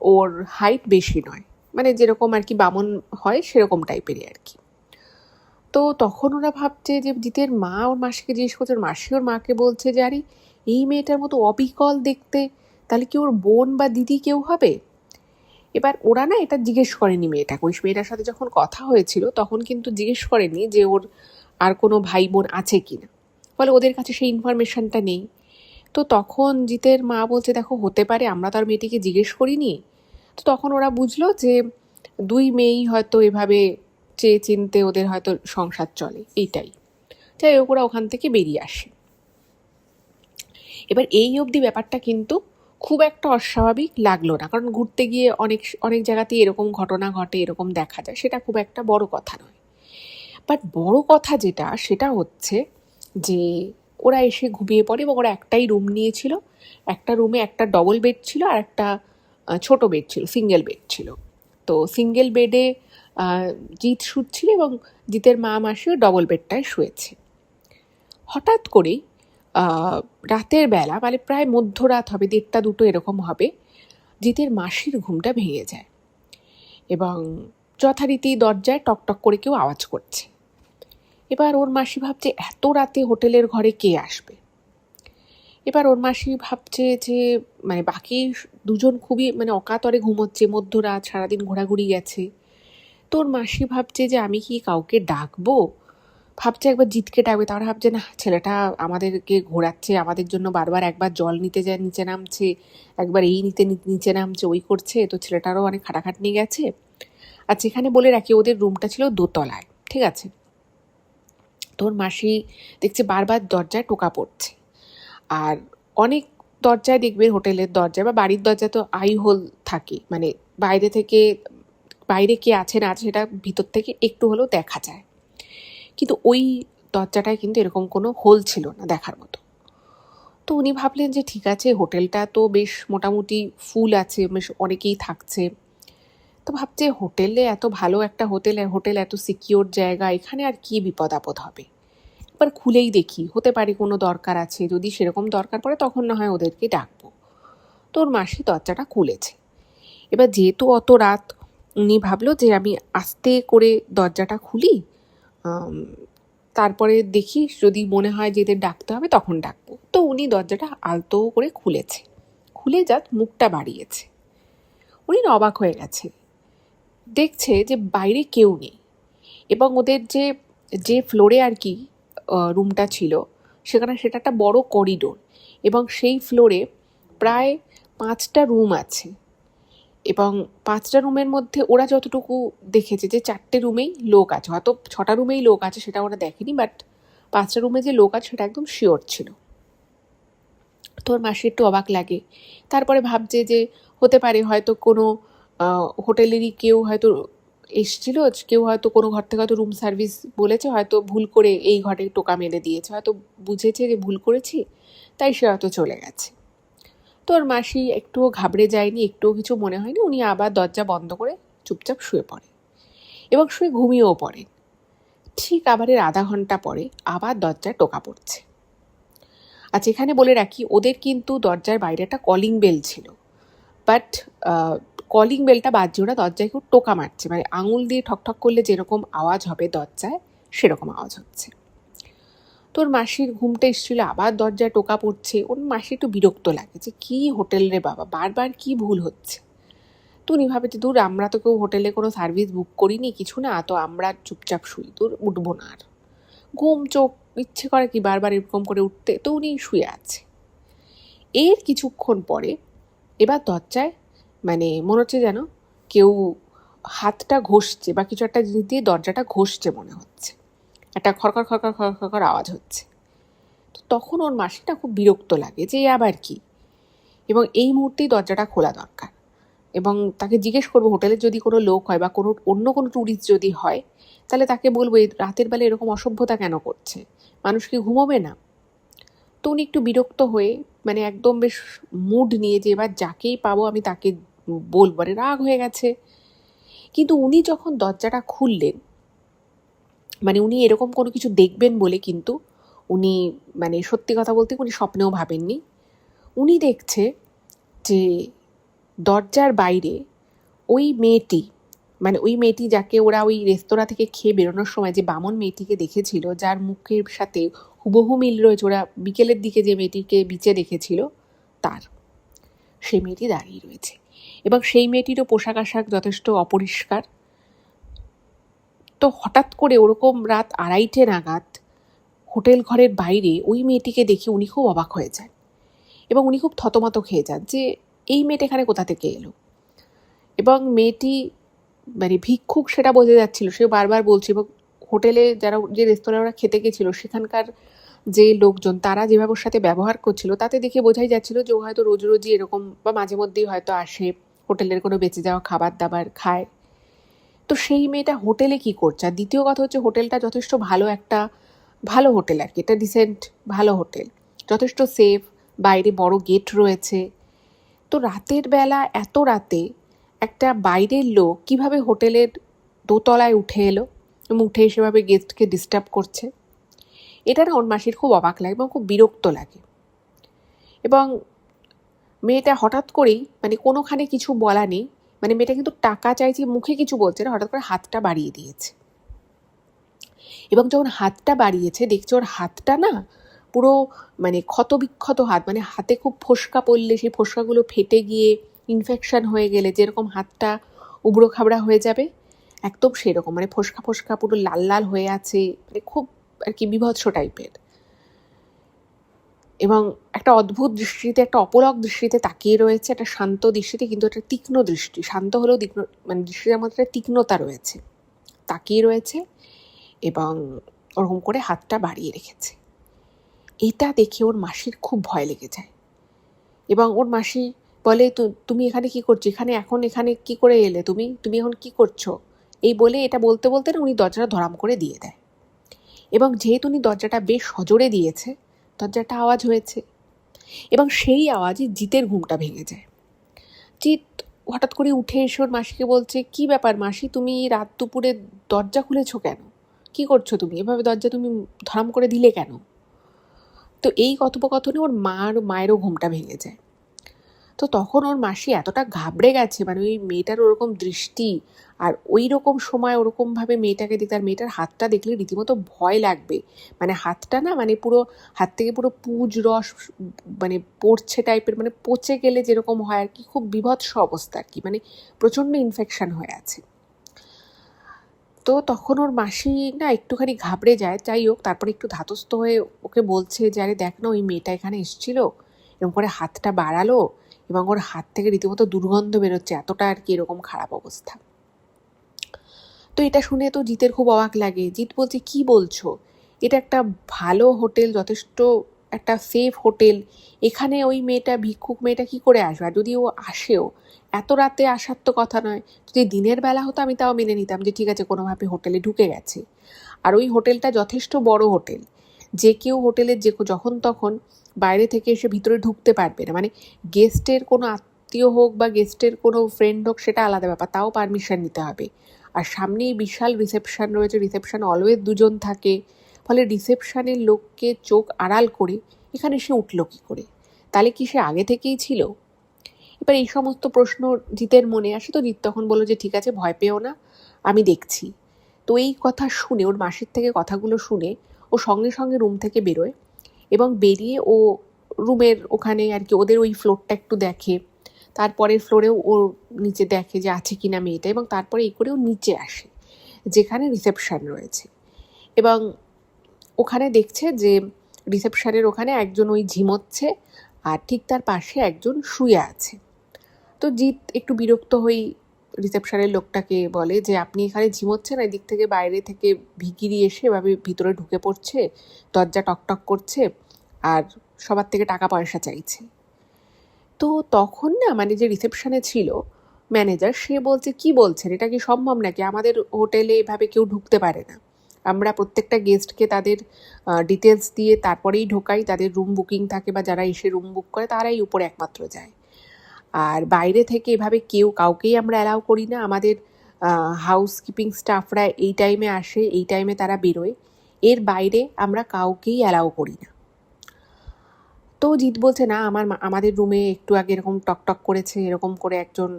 ওর হাইট বেশি নয়, মানে যেরকম আর কি বামন হয় সেরকম টাইপেরই আর কি। তো তখন ওরা ভাবছে যে জিতের মা ওর মাসিকে জিজ্ঞেস করছে, ওর মাসি ওর মাকে বলছে যে আরে এই মেয়েটার মতো অবিকল দেখতে, তাহলে কি ওর বোন বা দিদি কেউ হবে। এবার ওরা না এটা জিজ্ঞেস করেনি মেয়েটাকে, ওই মেয়েটার সাথে যখন কথা হয়েছিল তখন কিন্তু জিজ্ঞেস করেনি যে ওর আর কোনো ভাই বোন আছে কি না, ফলে ওদের কাছে সেই ইনফরমেশনটা নেই। তো তখন জিতের মা বলছে দেখো হতে পারে, আমরা তো আর মেয়েটিকে জিজ্ঞেস করিনি। তো তখন ওরা বুঝলো যে দুই মেয়েই হয়তো এভাবে চেয়ে চিনতে ওদের হয়তো সংসার চলে, এইটাই। যাই হোক, ওরা ওখান থেকে বেরিয়ে আসে। এবার এই অবধি ব্যাপারটা কিন্তু খুব একটা অস্বাভাবিক লাগলো না, কারণ ঘুরতে গিয়ে অনেক অনেক জায়গাতেই এরকম ঘটনা ঘটে, এরকম দেখা যায়, সেটা খুব একটা বড় কথা নয়। বাট বড় কথা যেটা, সেটা হচ্ছে যে ওরা এসে ঘুমিয়ে পড়ে এবং ওরা একটাই রুম নিয়েছিল। একটা রুমে একটা ডবল বেড ছিল আর একটা ছোট বেড ছিল, সিঙ্গেল বেড ছিল। তো সিঙ্গেল বেডে জিৎ শুচ্ছিল এবং জিতের মা মাসিও ডবল বেডটায় শুয়েছে। হঠাৎ করেই রাতের বেলা, মানে প্রায় মধ্যরাত হবে, 1:30-2 এরকম হবে, জিতের মাসির ঘুমটা ভেঙে যায় এবং যথারীতি দরজায় টকটক করে কেউ আওয়াজ করছে। এবার ওর মাসি ভাবছে এত রাতে হোটেলের ঘরে কে আসবে। এবার ওর মাসি ভাবছে যে মানে বাকি দুজন খুবই মানে অকাতরে ঘুমোচ্ছে, মধ্যরাত, সারাদিন ঘোরাঘুরি গেছে। তো ওর মাসি ভাবছে যে আমি কি কাউকে ডাকবো, ভাবছে একবার জিতকে ডাকবে। তারা ভাবছে না, ছেলেটা আমাদেরকে ঘোরাচ্ছে, আমাদের জন্য বারবার একবার জল নিতে যায় নিচে নামছে, একবার এই নিতে নিচে নামছে, ওই করছে, তো ছেলেটারও অনেক খাটাখাটনি গেছে। আর যেখানে বলে রাখি ওদের রুমটা ছিল দোতলায়, ঠিক আছে। তোর মাসি দেখছে বারবার দরজায় টোকা পড়ছে। আর অনেক দরজায় দেখবে, হোটেলের দরজায় বা বাড়ির দরজায় তো আই হোল থাকে, মানে বাইরে থেকে বাইরে কে আছে না আছে সেটা ভিতর থেকে একটু হলেও দেখা যায়, কিন্তু ওই দরজাটায় কিন্তু এরকম কোনো হোল ছিল না দেখার মতো। তো উনি ভাবলেন যে ঠিক আছে, হোটেলটা তো বেশ মোটামুটি ফুল আছে, বেশ অনেকেই থাকছে। তো ভাবছে হোটেলে, এত ভালো একটা হোটেল এত সিকিওর জায়গা, এখানে আর কি বিপদ আপদ হবে, একবার খুলেই দেখি, হতে পারে কোনো দরকার আছে, যদি সেরকম দরকার পড়ে তখন না হয় ওদেরকে ডাকবো। তোর মাসি দরজাটা খুলেছে। এবার যেহেতু অত রাত, উনি ভাবলো যে আমি আস্তে করে দরজাটা খুলি, তারপরে দেখি যদি মনে হয় যে এদের ডাকতে হবে তখন ডাকবো। তো উনি দরজাটা আলতো করে খুলেছে, খুলে মুখটা বাড়িয়েছে। উনি অবাক হয়ে গেছে, দেখছে যে বাইরে কেউ নেই এবং ওদের যে যে ফ্লোরে আর কি রুমটা ছিল সেখানে, সেটা একটা বড় করিডোর এবং সেই ফ্লোরে প্রায় 5টা রুম আছে এবং 5টা রুমের মধ্যে ওরা যতটুকু দেখেছে যে 4টে রুমেই লোক আছে, হয়তো 6টা রুমেই লোক আছে সেটা ওরা দেখেনি, বাট 5টা রুমে যে লোক আছে সেটা একদম শিওর ছিল। তোর মাসি একটু অবাক লাগে, তারপরে ভাবছে যে হতে পারে হয়তো কোনো হোটেলেরই কেউ হয়তো এসছিল, কেউ হয়তো কোনো ঘর থেকে হয়তো রুম সার্ভিস বলেছে, হয়তো ভুল করে এই ঘরে টোকা মেরে দিয়েছে, হয়তো বুঝেছে যে ভুল করেছি, তাই সে হয়তো চলে গেছে। তোর মাসি একটুও ঘাবড়ে যায়নি, একটুও কিছু মনে হয়নি। উনি আবার দরজা বন্ধ করে চুপচাপ শুয়ে পড়ে এবং শুয়ে ঘুমিয়েও পড়ে। ঠিক আবার আধা ঘন্টা পরে আবার দরজায় টোকা পড়ছে। আর যেখানে বলে রাখি ওদের কিন্তু দরজার বাইরে একটা কলিং বেল ছিল, বাট কলিং বেলটা বাজছে, ওরা দরজায় কেউ টোকা মারছে, মানে আঙুল দিয়ে ঠকঠক করলে যেরকম আওয়াজ হবে দরজায় সেরকম আওয়াজ হচ্ছে। তোর মাসির ঘুমটা এসেছিল, আবার দরজায় টোকা পড়ছে। ওর মাসি একটু বিরক্ত লাগে যে কি হোটেল রে বাবা, বারবার কি ভুল হচ্ছে। তো উনি ভাবে যে দূর, আমরা তো কেউ হোটেলে কোনো সার্ভিস বুক করিনি, কিছু না, তো আমরা চুপচাপ শুই, দূর উঠবো না আর। ঘুম চোখ ইচ্ছে করে কি বারবার এরকম করে উঠতে, তো উনি শুয়ে আছে। এর কিছুক্ষণ পরে এবার দরজায় মানে মনে হচ্ছে যেন কেউ হাতটা ঘষছে বা কিছু একটা জিনিস দিয়ে দরজাটা ঘষছে মনে হচ্ছে, একটা খড়খড় খড়খড় খড়খড় খড়খড় আওয়াজ হচ্ছে। তো তখন ওর মাসিটা খুব বিরক্ত লাগে যে আবার কি, এবং এই মুহূর্তেই দরজাটা খোলা দরকার এবং তাকে জিজ্ঞেস করবো হোটেলের যদি কোনো লোক হয় বা কোনো অন্য কোনো ট্যুরিস্ট যদি হয় তাহলে তাকে বলবো এই রাতের বেলা এরকম অসভ্যতা কেন করছে, মানুষ কি ঘুমোবে না। তো উনি একটু বিরক্ত হয়ে মানে একদম বেশ মুড নিয়ে যে এবার যাকেই পাবো আমি তাকে বলবো, মানে রাগ হয়ে গেছে। কিন্তু উনি যখন দরজাটা খুললেন, মানে উনি এরকম কোনো কিছু দেখবেন বলে কিন্তু উনি মানে সত্যি কথা বলতে উনি স্বপ্নেও ভাবেননি। উনি দেখছে যে দরজার বাইরে ওই মেয়েটি, মানে ওই মেয়েটি যাকে ওরা ওই রেস্তোরাঁ থেকে খেয়ে বেরোনোর সময় যে বামন মেয়েটিকে দেখেছিল, যার মুখের সাথে হুবহু মিল রয়েছে, ওরা বিকেলের দিকে যে মেয়েটিকে বিচে দেখেছিল তার, সেই মেয়েটি দাঁড়িয়ে রয়েছে এবং সেই মেয়েটিরও পোশাক আশাক যথেষ্ট অপরিষ্কার। তো হঠাৎ করে ওরকম রাত 2:30 নাগাদ হোটেল ঘরের বাইরে ওই মেয়েটিকে দেখে উনি খুব অবাক হয়ে যান এবং উনি খুব থতমত খেয়ে যান যে এই মেয়েটা এখানে কোথা থেকে এলো। এবং মেয়েটি মানে ভিক্ষুক সেটা বোঝা যাচ্ছিল, সে বারবার বলছে এবং হোটেলে যে রেস্তোরাঁ ওরা খেতে গেছিলো সেখানকার যে লোকজন তারা যেভাবে ওর সাথে ব্যবহার করছিল তাতে দেখে বোঝাই যাচ্ছিল যে ও হয়তো রোজ রোজই এরকম বা মাঝে মধ্যেই হয়তো আসে, হোটেলের কোনো বেঁচে যাওয়া খাবার দাবার খায়। তো সেই মেয়েটা হোটেলে কি করছে? আর দ্বিতীয় কথা হচ্ছে হোটেলটা যথেষ্ট ভালো হোটেল আর কি, এটা ডিসেন্ট ভালো হোটেল, যথেষ্ট সেফ, বাইরে বড় গেট রয়েছে। তো রাতের বেলা এত রাতে একটা বাইরের লোক কিভাবে হোটেলের দোতলায় উঠে এলো এবং উঠে সেভাবে গেস্টকে ডিস্টার্ব করছে? এটা না ওর মাসির খুব অবাক লাগে এবং খুব বিরক্ত লাগে। এবং মেয়েটা হঠাৎ করেই মানে কোনোখানে কিছু বলা নেই, মানে মেয়েটা কিন্তু টাকা চাইছে, মুখে কিছু বলছে না, হঠাৎ করে হাতটা বাড়িয়ে দিয়েছে। এবং যখন হাতটা বাড়িয়েছে দেখছে ওর হাতটা না পুরো মানে ক্ষতবিক্ষত হাত, মানে হাতে খুব ফোস্কা পড়লে সেই ফোস্কাগুলো ফেটে গিয়ে ইনফেকশন হয়ে গেলে যেরকম হাতটা উবড়ো খাবড়া হয়ে যাবে একদম সেরকম, মানে ফোস্কা ফোস্কা পুরো লাল লাল হয়ে আছে, মানে খুব আর কি বিভৎস টাইপের। এবং একটা অদ্ভুত দৃষ্টিতে, একটা অপলক দৃষ্টিতে তাকিয়ে রয়েছে, একটা শান্ত দৃষ্টিতে, কিন্তু একটা তীক্ষ্ণ দৃষ্টি, শান্ত হলেও মানে দৃষ্টির মধ্যে একটা তীক্ষ্ণতা রয়েছে, তাকিয়ে রয়েছে এবং ওরকম করে হাতটা বাড়িয়ে রেখেছে। এটা দেখে ওর মাসির খুব ভয় লেগে যায় এবং ওর মাসি বলে, তুমি এখানে কি করছো? এখানে কি করে এলে? তুমি এখন কি করছো? এই বলে এটা বলতে বলতে না উনি দরজাটা ধরাম করে দিয়ে দেয়। এবং যেহেতু উনি দরজাটা বেশ সজোরে দিয়েছে, দরজাটা আওয়াজ হয়েছে এবং সেই আওয়াজে জিতের ঘুমটা ভেঙে যায়। জিত হঠাৎ করে উঠে এসে ওর মাসিকে বলছে, কি ব্যাপার মাসি, তুমি রাত দুপুরে দরজা খুলেছো কেন? কি করছো তুমি? এভাবে দরজা তুমি ধরাম করে দিলে কেন? তো এই কথোপকথনে ওর মায়েরও ঘুমটা ভেঙে যায়। তো তখন ওর মাসি এতটা ঘাবড়ে গেছে, মানে ওই মেয়েটার ওরকম দৃষ্টি আর ওই রকম সময় ওরকমভাবে মেয়েটাকে দেখতে, আর মেয়েটার হাতটা দেখলে রীতিমতো ভয় লাগবে, মানে হাতটা না মানে পুরো হাত থেকে পুরো পুজ রস মানে পড়ছে টাইপের, মানে পচে গেলে যেরকম হয় আর কি, খুব বিভৎস অবস্থা আর কি, মানে প্রচণ্ড ইনফেকশন হয়ে আছে। তো তখন ওর মাসি না একটুখানি ঘাবড়ে যায়, যাই হোক তারপরে একটু ধাতস্থ হয়ে ওকে বলছে যে আরে দেখ না, ওই মেয়েটা এখানে এসেছিল, এরকম করে হাতটা বাড়ালো এবং ওর হাত থেকে রীতিমতো দুর্গন্ধ বেরোচ্ছে, এতটা আর কি এরকম খারাপ অবস্থা। তো এটা শুনে তো জিতের খুব অবাক লাগে। জিত বলছে, কি বলছো? এটা একটা ভালো হোটেল, যথেষ্ট একটা সেফ হোটেল, এখানে ওই ভিক্ষুক মেয়েটা কি করে আসবে? আর যদি ও আসেও, এত রাতে আসার তো কথা নয়। যদি দিনের বেলা হতো আমি তাও মেনে নিতাম যে ঠিক আছে কোনোভাবে হোটেলে ঢুকে গেছে। আর ওই হোটেলটা যথেষ্ট বড় হোটেল, যে কেউ হোটেলের যখন তখন বাইরে থেকে এসে ভিতরে ঢুকতে পারবে না, মানে গেস্টের কোনো আত্মীয় হোক বা গেস্টের কোনো ফ্রেন্ড হোক সেটা আলাদা ব্যাপার, তাও পারমিশন নিতে হবে। আর সামনেই বিশাল রিসেপশন রয়েছে, রিসেপশন অলওয়েজ দুজন থাকে, ফলে রিসেপশনের লোককে চোখ আড়াল করে এখানে সে উঠলো কী করে? তাহলে কি সে আগে থেকেই ছিল? এবার এই সমস্ত প্রশ্ন জিতের মনে আসে। তো জিত তখন বললো যে ঠিক আছে, ভয় পেও না, আমি দেখছি। তো এই কথা শুনে, ওর মাসির থেকে কথাগুলো শুনে ও সঙ্গে সঙ্গে রুম থেকে বেরোয় এবং বেরিয়ে ও রুমের ওখানে আর কি ওদের ওই ফ্লোরটা একটু দেখে, তারপরের ফ্লোরেও ও নিচে দেখে যে আছে কিনা মেয়েটা, এবং তারপরে এই করে ও নিচে আসে যেখানে রিসেপশন রয়েছে এবং ওখানে দেখছে যে রিসেপশনের ওখানে একজন ওই ঝিমোচ্ছে আর ঠিক তার পাশে একজন শুয়ে আছে। তো জিৎ একটু বিরক্ত হয়ে রিসেপশনের লোকটাকে বলে যে আপনি এখানে ঝিমোচ্ছেন, এদিক থেকে বাইরে থেকে ভিখিরি এসে এভাবে ভিতরে ঢুকে পড়ছে, দরজা টকটক করছে আর সবার থেকে টাকা পয়সা চাইছে। তো তখন না মানে যে রিসেপশনে ছিল ম্যানেজার, সে বলছে, কি বলছেন, এটা কি সম্ভব নাকি? আমাদের হোটেলে এভাবে কেউ ঢুকতে পারে না, আমরা প্রত্যেকটা গেস্টকে তাদের ডিটেলস দিয়ে তারপরেই ঢোকাই, তাদের রুম বুকিং থাকে বা যারা এসে রুম বুক করে তারাই উপরে একমাত্র যায়, আর বাইরে থেকে এভাবে কাউকেই আমরা অ্যালাউ করি না। আমাদের হাউসকিপিং স্টাফরা এই টাইমে আসে, এই টাইমে তারা বেরোয়, এর বাইরে আমরা কাউকেই অ্যালাউ করি না। তো জিৎ বলছে, না আমাদের রুমে একটু আগে এরকম টকটক করেছে, এরকম করে একজন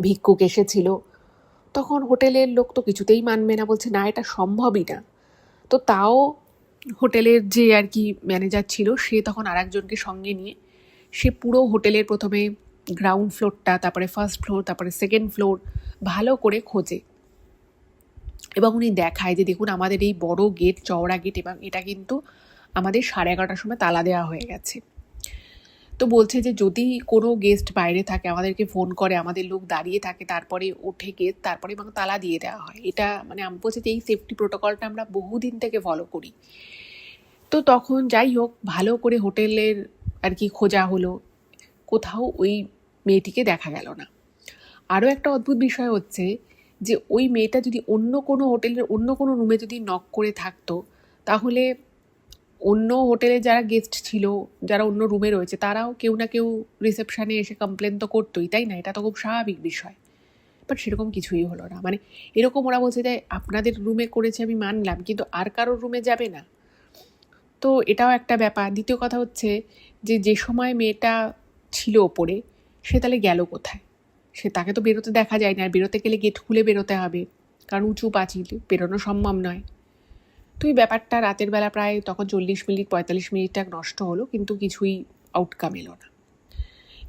ভিক্ষুক এসেছিল। তখন হোটেলের লোক তো কিছুতেই মানবে না, বলছে না এটা সম্ভবই না। তো তাও হোটেলের যে আর কি ম্যানেজার ছিল সে তখন আর একজনকে সঙ্গে নিয়ে সে পুরো হোটেলের প্রথমে গ্রাউন্ড ফ্লোরটা, তারপরে ফার্স্ট ফ্লোর, তারপরে সেকেন্ড ফ্লোর ভালো করে খোঁজে এবং উনি দেখায় যে দেখুন আমাদের এই বড় গেট, চওড়া গেট, এবং এটা কিন্তু আমাদের 11:30টার সময় তালা দেওয়া হয়ে গেছে। তো তো বলছে যে যদি কোনো গেস্ট বাইরে থাকে আমাদেরকে ফোন করে, আমাদের লোক দাঁড়িয়ে থাকে, তারপরে ওঠে গেস্ট, তারপরে এবং তালা দিয়ে দেওয়া হয়। এটা মানে আমি বলছি যে এই সেফটি প্রোটোকলটা আমরা বহুদিন থেকে ফলো করি। তো তখন যাই হোক ভালো করে হোটেলের আর কি খোঁজা হলো, কোথাও ওই মেয়েটিকে দেখা গেল না। আরও একটা অদ্ভুত বিষয় হচ্ছে যে ওই মেয়েটা যদি অন্য কোনো হোটেলের অন্য কোনো রুমে যদি নক করে থাকতো, তাহলে অন্য হোটেলে যারা গেস্ট ছিল, যারা অন্য রুমে রয়েছে, তারাও কেউ না কেউ রিসেপশানে এসে কমপ্লেন তো করতোই, তাই না? এটা তো খুব স্বাভাবিক বিষয়। বাট সেরকম কিছুই হলো না। মানে এরকম ওরা বলছে যে আপনাদের রুমে করেছে আমি মানলাম, কিন্তু আর কারোর রুমে যাবে না। তো এটাও একটা ব্যাপার। দ্বিতীয় কথা হচ্ছে যে যে সময় মেয়েটা ছিল ওপরে, সে তাহলে গেল কোথায়? তাকে তো বেরোতে দেখা যায় না, আর বেরোতে গেলে গেট খুলে বেরোতে হবে, কারণ উঁচু পাঁচিল, বেরোনো সম্ভব নয়। তো এই ব্যাপারটা রাতের বেলা প্রায় তখন 40 মিনিট 45 মিনিট নষ্ট হলো, কিন্তু কিছুই আউটকাম এলো না।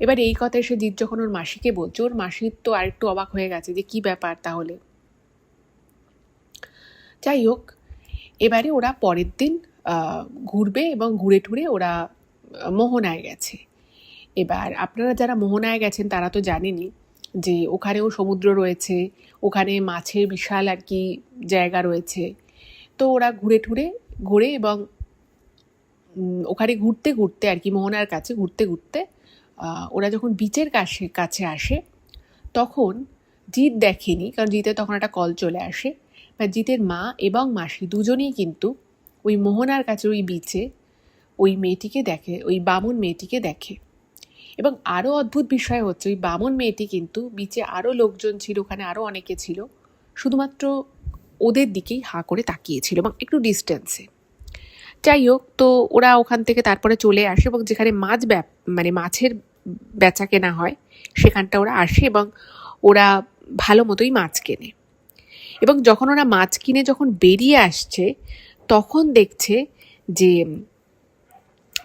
এবার এই কথায় সে জিৎ যখন ওর মাসিকে বলছে, ওর মাসির তো আরেকটু অবাক হয়ে গেছে যে কি ব্যাপার তাহলে। যাই হোক, এবারে ওরা পরের দিন ঘুরবে এবং ঘুরে টুরে ওরা মোহনায় গেছে। এবার আপনারা যারা মোহনায় গেছেন তারা তো জানেনই যে ওখানেও সমুদ্র রয়েছে, ওখানে মাছের বিশাল আর কি জায়গা রয়েছে। তো ওরা ঘুরে এবং ওখানে ঘুরতে ঘুরতে আর কি মোহনার কাছে ঘুরতে ঘুরতে ওরা যখন বিচের কাছে আসে, তখন জিৎ দেখেনি, কারণ জিতের তখন একটা কল চলে আসে। বা জিতের মা এবং মাসি দুজনেই কিন্তু ওই মোহনার কাছে ওই বিচে ওই মেয়েটিকে দেখে, ওই বামুন মেয়েটিকে দেখে। এবং আরও অদ্ভুত বিষয় হচ্ছে ওই বামুন মেয়েটি কিন্তু বিচে আরও লোকজন ছিল, ওখানে আরও অনেকে ছিল, শুধুমাত্র ওদের দিকেই হাঁ করে তাকিয়েছিল এবং একটু ডিস্টেন্সে। যাই হোক, তো ওরা ওখান থেকে তারপরে চলে আসে এবং যেখানে মানে মাছের বেচা কেনা হয় সেখানটা ওরা আসে এবং ওরা ভালো মতোই মাছ কেনে। এবং যখন ওরা মাছ কিনে যখন বেরিয়ে আসছে, তখন দেখছে যে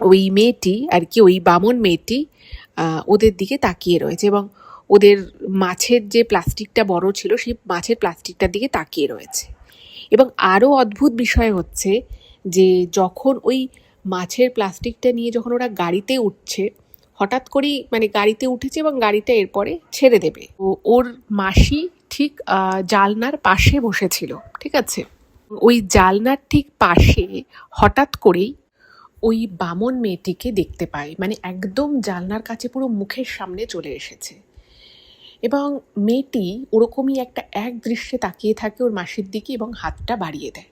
ওই মেয়েটি আর কি, ওই বামন মেয়েটি ওদের দিকে তাকিয়ে রয়েছে এবং ওদের মাছের যে প্লাস্টিকটা বড় ছিল সেই মাছের প্লাস্টিকটার দিকে তাকিয়ে রয়েছে। এবং আরও অদ্ভুত বিষয় হচ্ছে যে যখন ওই মাছের প্লাস্টিকটা নিয়ে যখন ওরা গাড়িতে উঠছে, হঠাৎ করেই মানে গাড়িতে উঠেছে এবং গাড়িটা এরপরে ছেড়ে দেবে, ওর মাসি ঠিক জালনার পাশে বসেছিল, ঠিক আছে? ওই জালনার ঠিক পাশে হঠাৎ করেই ওই বামন মেয়েটিকে দেখতে পায়, মানে একদম জালনার কাছে পুরো মুখের সামনে চলে এসেছে। এবং মেয়েটি ওরকমই এক দৃশ্যে তাকিয়ে থাকে ওর মাসির দিকে এবং হাতটা বাড়িয়ে দেয়।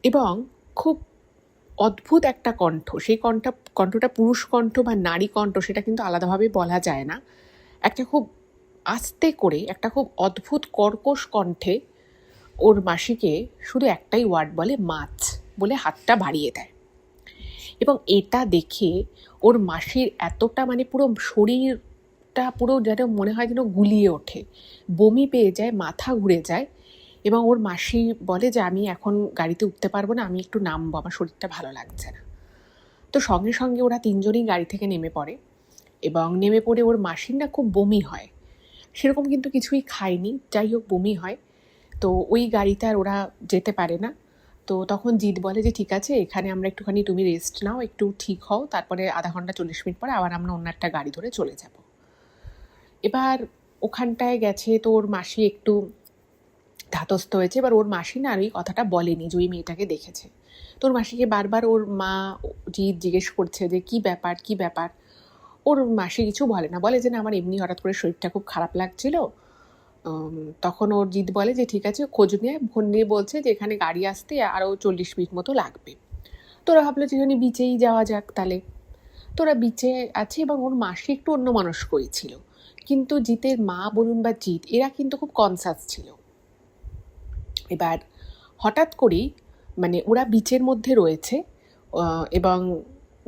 এবং খুব অদ্ভুত একটা কণ্ঠ, সেই কণ্ঠটা পুরুষ কণ্ঠ বা নারী কণ্ঠ সেটা কিন্তু আলাদাভাবে বলা যায় না, একটা খুব আস্তে করে একটা খুব অদ্ভুত কর্কশ কণ্ঠে ওর মাসিকে শুধু একটাই ওয়ার্ড বলে, মাছ, বলে হাতটা বাড়িয়ে দেয়। এবং এটা দেখে ওর মাসির এতটা মানে পুরো শরীরটা পুরো যেন মনে হয় যেন গুলিয়ে ওঠে, বমি পেয়ে যায়, মাথা ঘুরে যায়। এবং ওর মাসি বলে যে আমি এখন গাড়িতে উঠতে পারবো না, আমি একটু নামবো, আমার শরীরটা ভালো লাগছে না। তো সঙ্গে সঙ্গে ওরা তিনজনই গাড়ি থেকে নেমে পড়ে এবং নেমে পড়ে ওর মাসির না খুব বমি হয়, সেরকম কিন্তু কিছুই খায়নি, যাই হোক বমি হয়। তো ওই গাড়িতে আর ওরা যেতে পারে না। তো তখন জিৎ বলে যে ঠিক আছে, এখানে আমরা একটুখানি তুমি রেস্ট নাও, একটু ঠিক হও, তারপরে আধা ঘন্টা 40 মিনিট পরে আবার আমরা অন্য একটা গাড়ি ধরে চলে যাব। এবার ওখানটায় গেছে তো ওর মাসি একটু ধাতস্থ হয়েছে। এবার ওর মাসি না আর ওই কথাটা বলেনি যে ওই মেয়েটাকে দেখেছে। তো ওর মাসিকে বারবার ওর মা জিৎ জিজ্ঞেস করছে যে কি ব্যাপার। ওর মাসি কিছু বলে না, বলে যে না আমার এমনি হঠাৎ করে শরীরটা খুব খারাপ লাগছিল। তখন ওর জিৎ বলে যে ঠিক আছে, খোঁজ নিয়ে ফোন নিয়ে বলছে যে এখানে গাড়ি আসতে আরও 40 মিনিট মতো লাগবে। তো ওরা ভাবলো যে এখানে বিচেই যাওয়া যাক তাহলে। তো ওরা বিচে আছে এবং ওর মাসি একটু অন্যমনস্কই ছিল, কিন্তু জিতের মা বলুন বা জিৎ এরা কিন্তু খুব কনসাস ছিল। এবার হঠাৎ করেই মানে ওরা বিচের মধ্যে রয়েছে এবং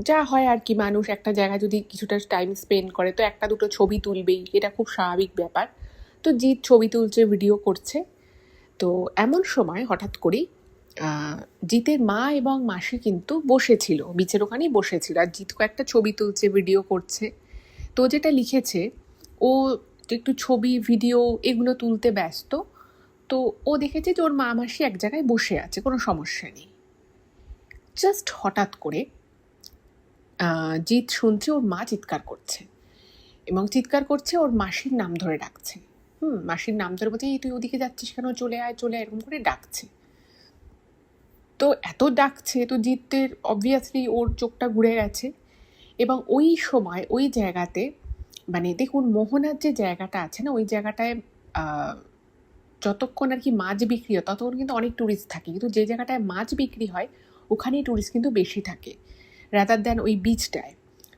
যা হয় আর কি, মানুষ একটা জায়গায় যদি কিছুটা টাইম স্পেন্ড করে তো একটা দুটো ছবি তুলবেই, এটা খুব স্বাভাবিক ব্যাপার। তো জিৎ ছবি তুলছে, ভিডিও করছে। তো এমন সময় হঠাৎ করেই জিতের মা এবং মাসি কিন্তু বসেছিল, বিচের ওখানেই বসেছিল, আর জিৎ কয়েকটা ছবি তুলছে, ভিডিও করছে। তো যেটা লিখেছে, ও একটু ছবি ভিডিও এগুলো তুলতে ব্যস্ত। তো ও দেখেছে যে ওর মা মাসি এক জায়গায় বসে আছে, কোনো সমস্যা নেই। জাস্ট হঠাৎ করে জিৎ শুনছে ওর মা চিৎকার করছে, এবং চিৎকার করছে ওর মাসির নাম ধরে ডাকছে। মাসির নাম ধরে বলছে, এই তুই ওদিকে যাচ্ছিস কেন, চলে আয় চলে আয়, এরকম করে ডাকছে। তো এত ডাকছে তো জিতের অবভিয়াসলি ওর চোখটা ঘুরে গেছে। এবং ওই সময় ওই জায়গাতে মানে দেখুন মোহনার যে জায়গাটা আছে না, ওই জায়গাটায় যতক্ষণ আর কি মাছ বিক্রি হয় ততক্ষণ কিন্তু অনেক ট্যুরিস্ট থাকে, কিন্তু যে জায়গাটায় মাছ বিক্রি হয় ওখানেই ট্যুরিস্ট কিন্তু বেশি থাকে রাদার দ্যান ওই বিচটায়।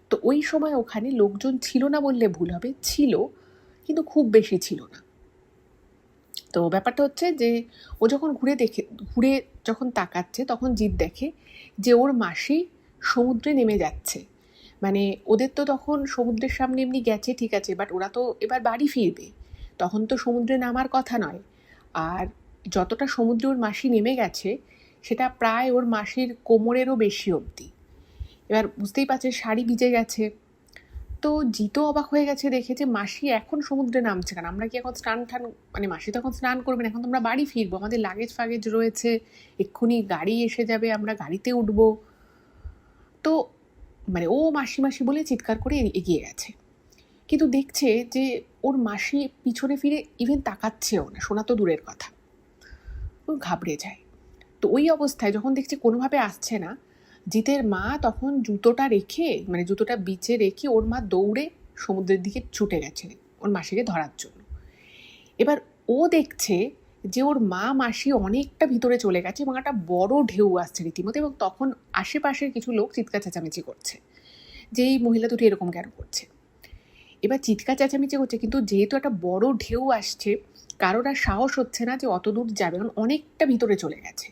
তো ওই সময় ওখানে লোকজন ছিল না বললে ভুল হবে, ছিল কিন্তু খুব বেশি ছিল না। তো ব্যাপারটা হচ্ছে যে ও যখন ঘুরে যখন তাকাচ্ছে তখন জিৎ দেখে যে ওর মাসি সমুদ্রে নেমে যাচ্ছে। মানে ওদের তো তখন সমুদ্রের সামনে এমনি গেছে ঠিক আছে, বাট ওরা তো এবার বাড়ি ফিরবে, তখন তো সমুদ্রে নামার কথা নয়। আর যতটা সমুদ্রে ওর মাসি নেমে গেছে সেটা প্রায় ওর মাসির কোমরেরও বেশি অবধি। এবার বুঝতেই পারছে শাড়ি ভিজে গেছে। তো জিতও অবাক হয়ে গেছে দেখে যে মাসি এখন সমুদ্রে নামছে কেন, আমরা কি এখন স্নান মানে মাসি তো এখন স্নান করবেন, এখন তো আমরা বাড়ি ফিরবো, আমাদের লাগেজ ফাগেজ রয়েছে, এক্ষুনি গাড়ি এসে যাবে, আমরা গাড়িতে উঠবো। তো মানে ও মাসি মাসি বলে চিৎকার করে এগিয়ে গেছে, কিন্তু দেখছে যে ওর মাসি পিছনে ফিরে ইভেন তাকাচ্ছেও না, শোনা তো দূরের কথা। ও ঘাবড়ে যায়। তো ওই অবস্থায় যখন দেখছে কোনোভাবে আসছে না, জিতের মা তখন জুতোটা রেখে মানে জুতোটা বিচে রেখে ওর মা দৌড়ে সমুদ্রের দিকে ছুটে গেছে ওর মাসিকে ধরার জন্য। এবার ও দেখছে যে ওর মা মাসি অনেকটা ভিতরে চলে গেছে এবং একটা বড় ঢেউ আসছে রীতিমতো, এবং তখন আশেপাশের কিছু লোক চিৎকার চেঁচামেচি করছে যে এই মহিলা দুটি এরকম কেন করছে। এবার চিৎকার চেঁচামেচি করছে, কিন্তু যেহেতু একটা বড় ঢেউ আসছে কারোর আর সাহস হচ্ছে না যে অত দূর যাবে, কারণ অনেকটা ভিতরে চলে গেছে।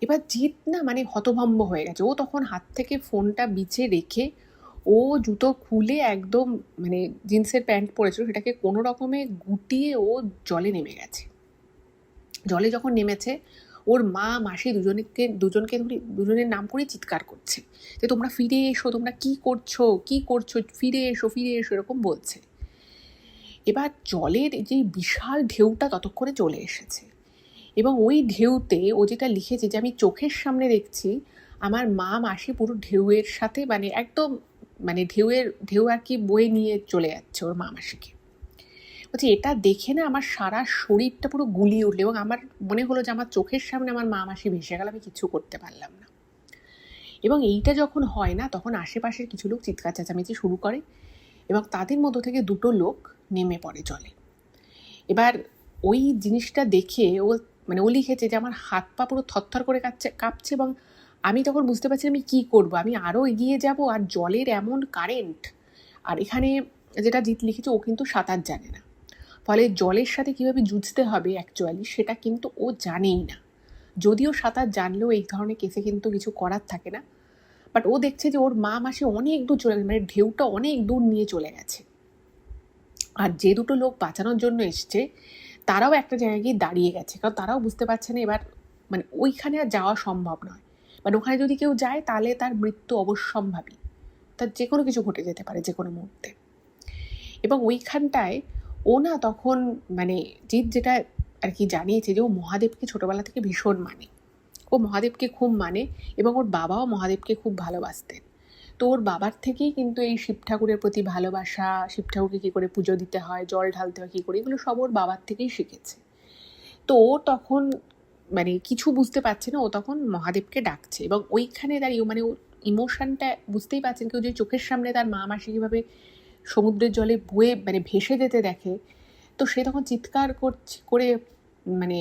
এবার জিৎ না মানে হতভম্ব হয়ে গেছে। ও তখন হাত থেকে ফোনটা বিছে রেখে ও জুতো খুলে একদম মানে জিন্সের প্যান্ট পরেছিল সেটাকে কোনো রকমে গুটিয়ে ও জলে নেমে গেছে। জলে যখন নেমেছে ওর মা মাসি দুজনের নাম করে চিৎকার করছে যে তোমরা ফিরে এসো, তোমরা কি করছো, ফিরে এসো এরকম বলছে। এবার জলের যে বিশাল ঢেউটা ততক্ষণে চলে এসেছে, এবং ওই ঢেউতে ও যেটা লিখেছে যে আমি চোখের সামনে দেখছি আমার মা মাসি পুরো ঢেউয়ের সাথে মানে একদম মানে ঢেউ আর কি বয়ে নিয়ে চলে যাচ্ছে ওর মা মাসিকে। বলছি এটা দেখে না আমার সারা শরীরটা পুরো গুলিয়ে উঠলো, এবং আমার মনে হলো যে আমার চোখের সামনে আমার মা মাসি ভেসে গেল, আমি কিছু করতে পারলাম না। এবং এইটা যখন হয় না তখন আশেপাশের কিছু লোক চিৎকার চেঁচামেচি শুরু করে, এবং তাদের মধ্য থেকে দুটো লোক নেমে পড়ে জলে। এবার ওই জিনিসটা দেখে ও লিখেছে যে আমার হাত পা পুরো থরথর করে কাঁপছে, এবং আমি তখন বুঝতে পারছি আমি কি করব, আমি আরও এগিয়ে যাব, আর জলের এমন কারেন্ট। আর এখানে যেটা জিৎ লিখেছে ও কিন্তু সাঁতার জানে না, ফলে জলের সাথে কীভাবে যুঝতে হবে অ্যাকচুয়ালি সেটা কিন্তু ও জানেই না। যদিও সাঁতার জানলেও এই ধরনের কেসে কিন্তু কিছু করার থাকে না, বাট ও দেখছে যে ওর মা মাসি অনেক দূর চলে গেছে, মানে ঢেউটা অনেক দূর নিয়ে চলে গেছে। আর যে দুটো লোক বাঁচানোর জন্য এসছে তারাও একটা জায়গায় গিয়ে দাঁড়িয়ে গেছে, কারণ তারাও বুঝতে পারছে না এবার মানে ওইখানে আর যাওয়া সম্ভব নয়, মানে ওখানে যদি কেউ যায় তাহলে তার মৃত্যু অবশ্যম্ভাবী, তার যে কোনো কিছু ঘটে যেতে পারে যে কোনো মুহূর্তে। এবং ওইখানটায় ও না তখন মানে জিৎ যেটা আর কি জানিয়েছে যে ও মহাদেবকে ছোটোবেলা থেকে ভীষণ মানে, ও মহাদেবকে খুব মানে, এবং ওর বাবাও মহাদেবকে খুব ভালোবাসতেন। তো ওর বাবার থেকেই কিন্তু এই শিব ঠাকুরের প্রতি ভালোবাসা, শিব ঠাকুরকে কী করে পুজো দিতে হয়, জল ঢালতে হয় কী করে, এগুলো সব ওর বাবার থেকেই শিখেছে। তো ও তখন মানে কিছু বুঝতে পারছে না, ও তখন মহাদেবকে ডাকছে, এবং ওইখানে দাঁড়িয়ে মানে ও ইমোশনটা বুঝতেই পারছেন, কেউ যে চোখের সামনে তার মা মাসি কীভাবে সমুদ্রের জলে বয়ে মানে ভেসে যেতে দেখে, তো সে তখন চিৎকার করে মানে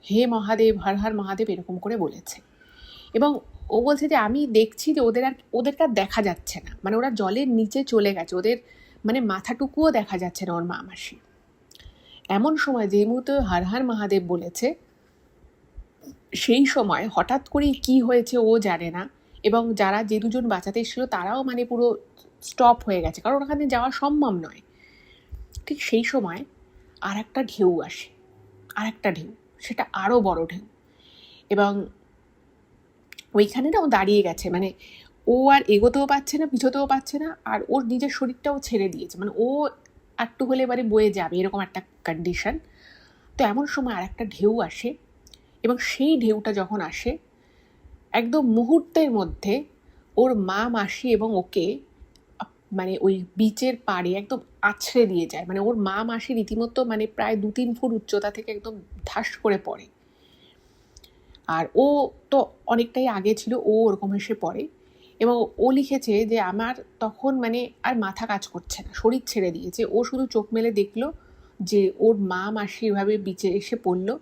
হে মহাদেব, হর হর মহাদেব এরকম করে বলেছে। এবং ও বলছে যে আমি দেখছি যে ওদেরকে আর দেখা যাচ্ছে না, মানে ওরা জলের নিচে চলে গেছে, ওদের মানে মাথাটুকুও দেখা যাচ্ছে না ওর মা মাসি। এমন সময় যে মুহূর্তে হর হর মহাদেব বলেছে সেই সময় হঠাৎ করেই কি হয়েছে ও জানে না, এবং যারা যে দুজন বাঁচাতে এসেছিল তারাও মানে পুরো স্টপ হয়ে গেছে, কারণ ওখানে যাওয়া সম্ভব নয়। ঠিক সেই সময় আর একটা ঢেউ আসে, আর একটা ঢেউ, সেটা আরও বড় ঢেউ, এবং ওইখানে না ও দাঁড়িয়ে গেছে, মানে ও আর এগোতেও পারছে না, পিছোতেও পারছে না, আর ওর নিজের শরীরটাও ছেড়ে দিয়েছে, মানে ও একটু হলে এবারে বয়ে যাবে এরকম একটা কন্ডিশন। তো এমন সময় আর একটা ঢেউ আসে, এবং সেই ঢেউটা যখন আসে একদম মুহূর্তের মধ্যে ওর মা মাসি এবং ওকে মানে ওই বিচের পাড়ে একদম আছড়ে দিয়ে যায়। মানে ওর মা মাসি রীতিমতো মানে প্রায় 2-3 ফুট উচ্চতা থেকে একদম ধাস করে পড়ে। আর ও তো অনেকটাই আগে ছিল, ও ওরকম এসে পড়ে। এবং ও লিখেছে যে আমার তখন মানে আর মাথা কাজ করছে না, শরীর ছেড়ে দিয়েছে। ও শুধু চোখ মেলে দেখলো যে ওর মা মাসি এভাবে বিচে এসে পড়লো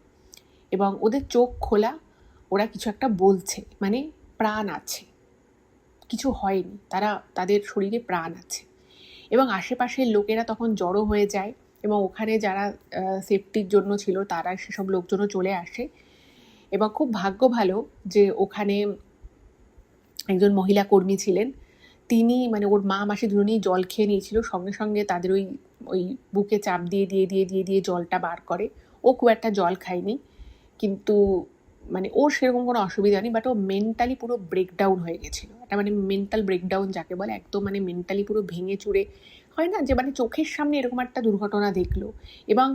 এবং ওদের চোখ খোলা, ওরা কিছু একটা বলছে, মানে প্রাণ আছে, কিছু হয়নি, তাদের শরীরে প্রাণ আছে। এবং আশেপাশের লোকেরা তখন জড়ো হয়ে যায় এবং ওখানে যারা সেফটির জন্য ছিল তারা সেসব লোকজনও চলে আসে। এবং খুব ভাগ্য ভালো যে ওখানে একজন মহিলা কর্মী ছিলেন, তিনি মানে ওর মা মাসি দুজনেই জল খেয়ে নিয়েছিল, সঙ্গে সঙ্গে তাদের ওই বুকে চাপ দিয়ে দিয়ে দিয়ে দিয়ে দিয়ে জলটা বার করে। ও খুব একটা জল খায়নি, কিন্তু মানে ওর সেরকম কোনো অসুবিধা নেই, বাট ও মেন্টালি পুরো ব্রেকডাউন হয়ে গেছিলো। একটা মানে মেন্টাল ব্রেকডাউন যাকে বলে, একদম মানে মেন্টালি পুরো ভেঙে চুরে, হয় না যে মানে চোখের সামনে এরকম একটা দুর্ঘটনা দেখলো। এবং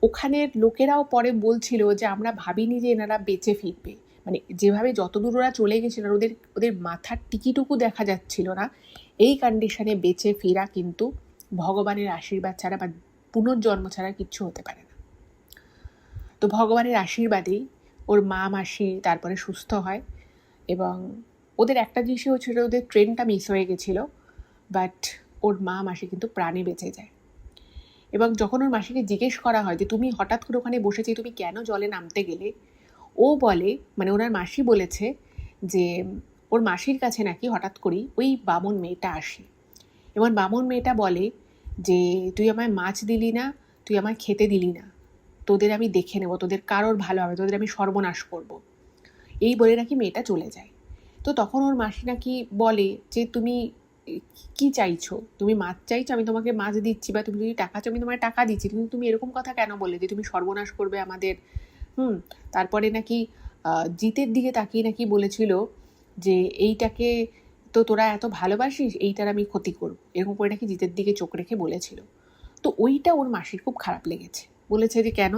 ওখানের লোকেরাও পরে বলছিল যে আমরা ভাবিনি যে এনারা বেঁচে ফিরবে। মানে যেভাবে যতদূর ওরা চলে গেছিল ওদের মাথার টিকিটুকু দেখা যাচ্ছিল না। এই কন্ডিশনে বেঁচে ফেরা কিন্তু ভগবানের আশীর্বাদ ছাড়া বা পুনর্জন্ম ছাড়া কিচ্ছু হতে পারে না। তো ভগবানের আশীর্বাদেই ওর মা মাসি তারপরে সুস্থ হয়। এবং ওদের একটা জিনিসই হচ্ছিল, ওদের ট্রেনটা মিস হয়ে গেছিলো, বাট ওর মা মাসি কিন্তু প্রাণে বেঁচে যায়। এবং যখন ওর মাসিকে জিজ্ঞেস করা হয় যে তুমি হঠাৎ করে ওখানে বসেছি, তুমি কেন জলে নামতে গেলে, ও বলে, মানে ওনার মাসি বলেছে যে ওর মাসির কাছে নাকি হঠাৎ করেই ওই বামন মেয়েটা আসে এবং বামন মেয়েটা বলে যে তুই আমায় মাছ দিলি না, তুই আমায় খেতে দিলি না, তোদের আমি দেখে নেবো, তোদের কারোর ভালো হবে, তোদের আমি সর্বনাশ করব। এই বলে নাকি মেয়েটা চলে যায়। তো তখন ওর মাসি নাকি বলে যে তুমি কি চাইছো, তুমি মাছ চাইছো, আমি তোমাকে মাছ দিচ্ছি, বা তুমি যদি টাকা চাও আমি তোমায় টাকা দিচ্ছি, কিন্তু তুমি এরকম কথা কেন বললে যে তুমি সর্বনাশ করবে আমাদের। তারপরে নাকি জিতের দিকে তাকিয়ে নাকি বলেছিল যে এইটাকে তো তোরা এত ভালোবাসিস, এইটার আমি ক্ষতি করব, এরকম করে নাকি জিতের দিকে চোখ রেখে বলেছিল। তো ওইটা ওর মাসির খুব খারাপ লেগেছে, বলেছে যে কেন।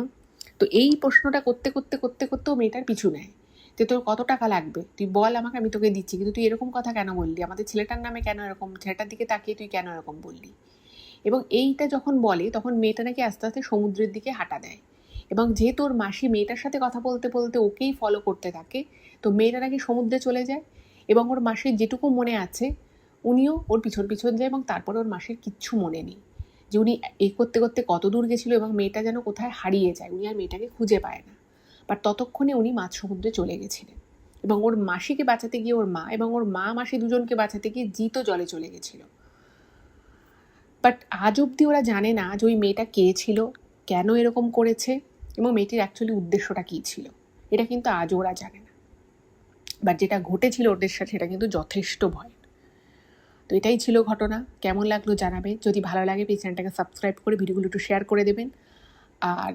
তো এই প্রশ্নটা করতে করতে করতে করতে ও মেয়েটার পিছু নেয় যে তোর কত টাকা লাগবে, তুই বল আমাকে, আমি তোকে দিচ্ছি, কিন্তু তুই এরকম কথা কেন বললি, আমাদের ছেলেটার নামে কেন এরকম, ছেলেটার দিকে তাকিয়ে তুই কেন এরকম বললি। এবং এইটা যখন বলে তখন মেয়েটা নাকি আস্তে আস্তে সমুদ্রের দিকে হাঁটা দেয়। এবং যেহেতু ওর মাসি মেয়েটার সাথে কথা বলতে বলতে ওকেই ফলো করতে থাকে, তো মেয়েটা নাকি সমুদ্রে চলে যায়। এবং ওর মাসির যেটুকু মনে আছে উনিও ওর পিছন পিছন যায়, এবং তারপর ওর মাসির কিচ্ছু মনে নেই যে উনি এই করতে করতে কত দূর গেছিলো এবং মেয়েটা যেন কোথায় হারিয়ে যায়, উনি আর মেয়েটাকে খুঁজে পায় না। বাট ততক্ষণে উনি মাঝ সমুদ্রে চলে গেছিলেন। এবং ওর মাসিকে বাঁচাতে গিয়ে ওর মা এবং ওর মা মাসি দুজনকে বাঁচাতে গিয়ে জিতও জলে চলে গেছিলো। বাট আজ অবধি ওরা জানে না যে ওই মেয়েটা কে ছিল, কেন এরকম করেছে, এবং মেয়েটির অ্যাকচুয়ালি উদ্দেশ্যটা কী ছিল। এটা কিন্তু আজও ওরা জানে না। বাট যেটা ঘটেছিল ওদের সাথে সেটা কিন্তু যথেষ্ট ভয়। তো এটাই ছিল ঘটনা। কেমন লাগলো জানাবে, যদি ভালো লাগে প্লিজ চ্যানেলটাকে সাবস্ক্রাইব করে ভিডিওগুলো একটু শেয়ার করে দেবেন। আর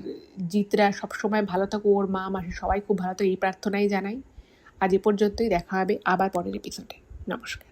জিতরা সবসময় ভালো থাকুক, ওর মা মাসি সবাই খুব ভালো থাকুক, এই প্রার্থনাই জানাই। আজ এ পর্যন্তই, দেখা হবে আবার পরের এপিসোডে। নমস্কার।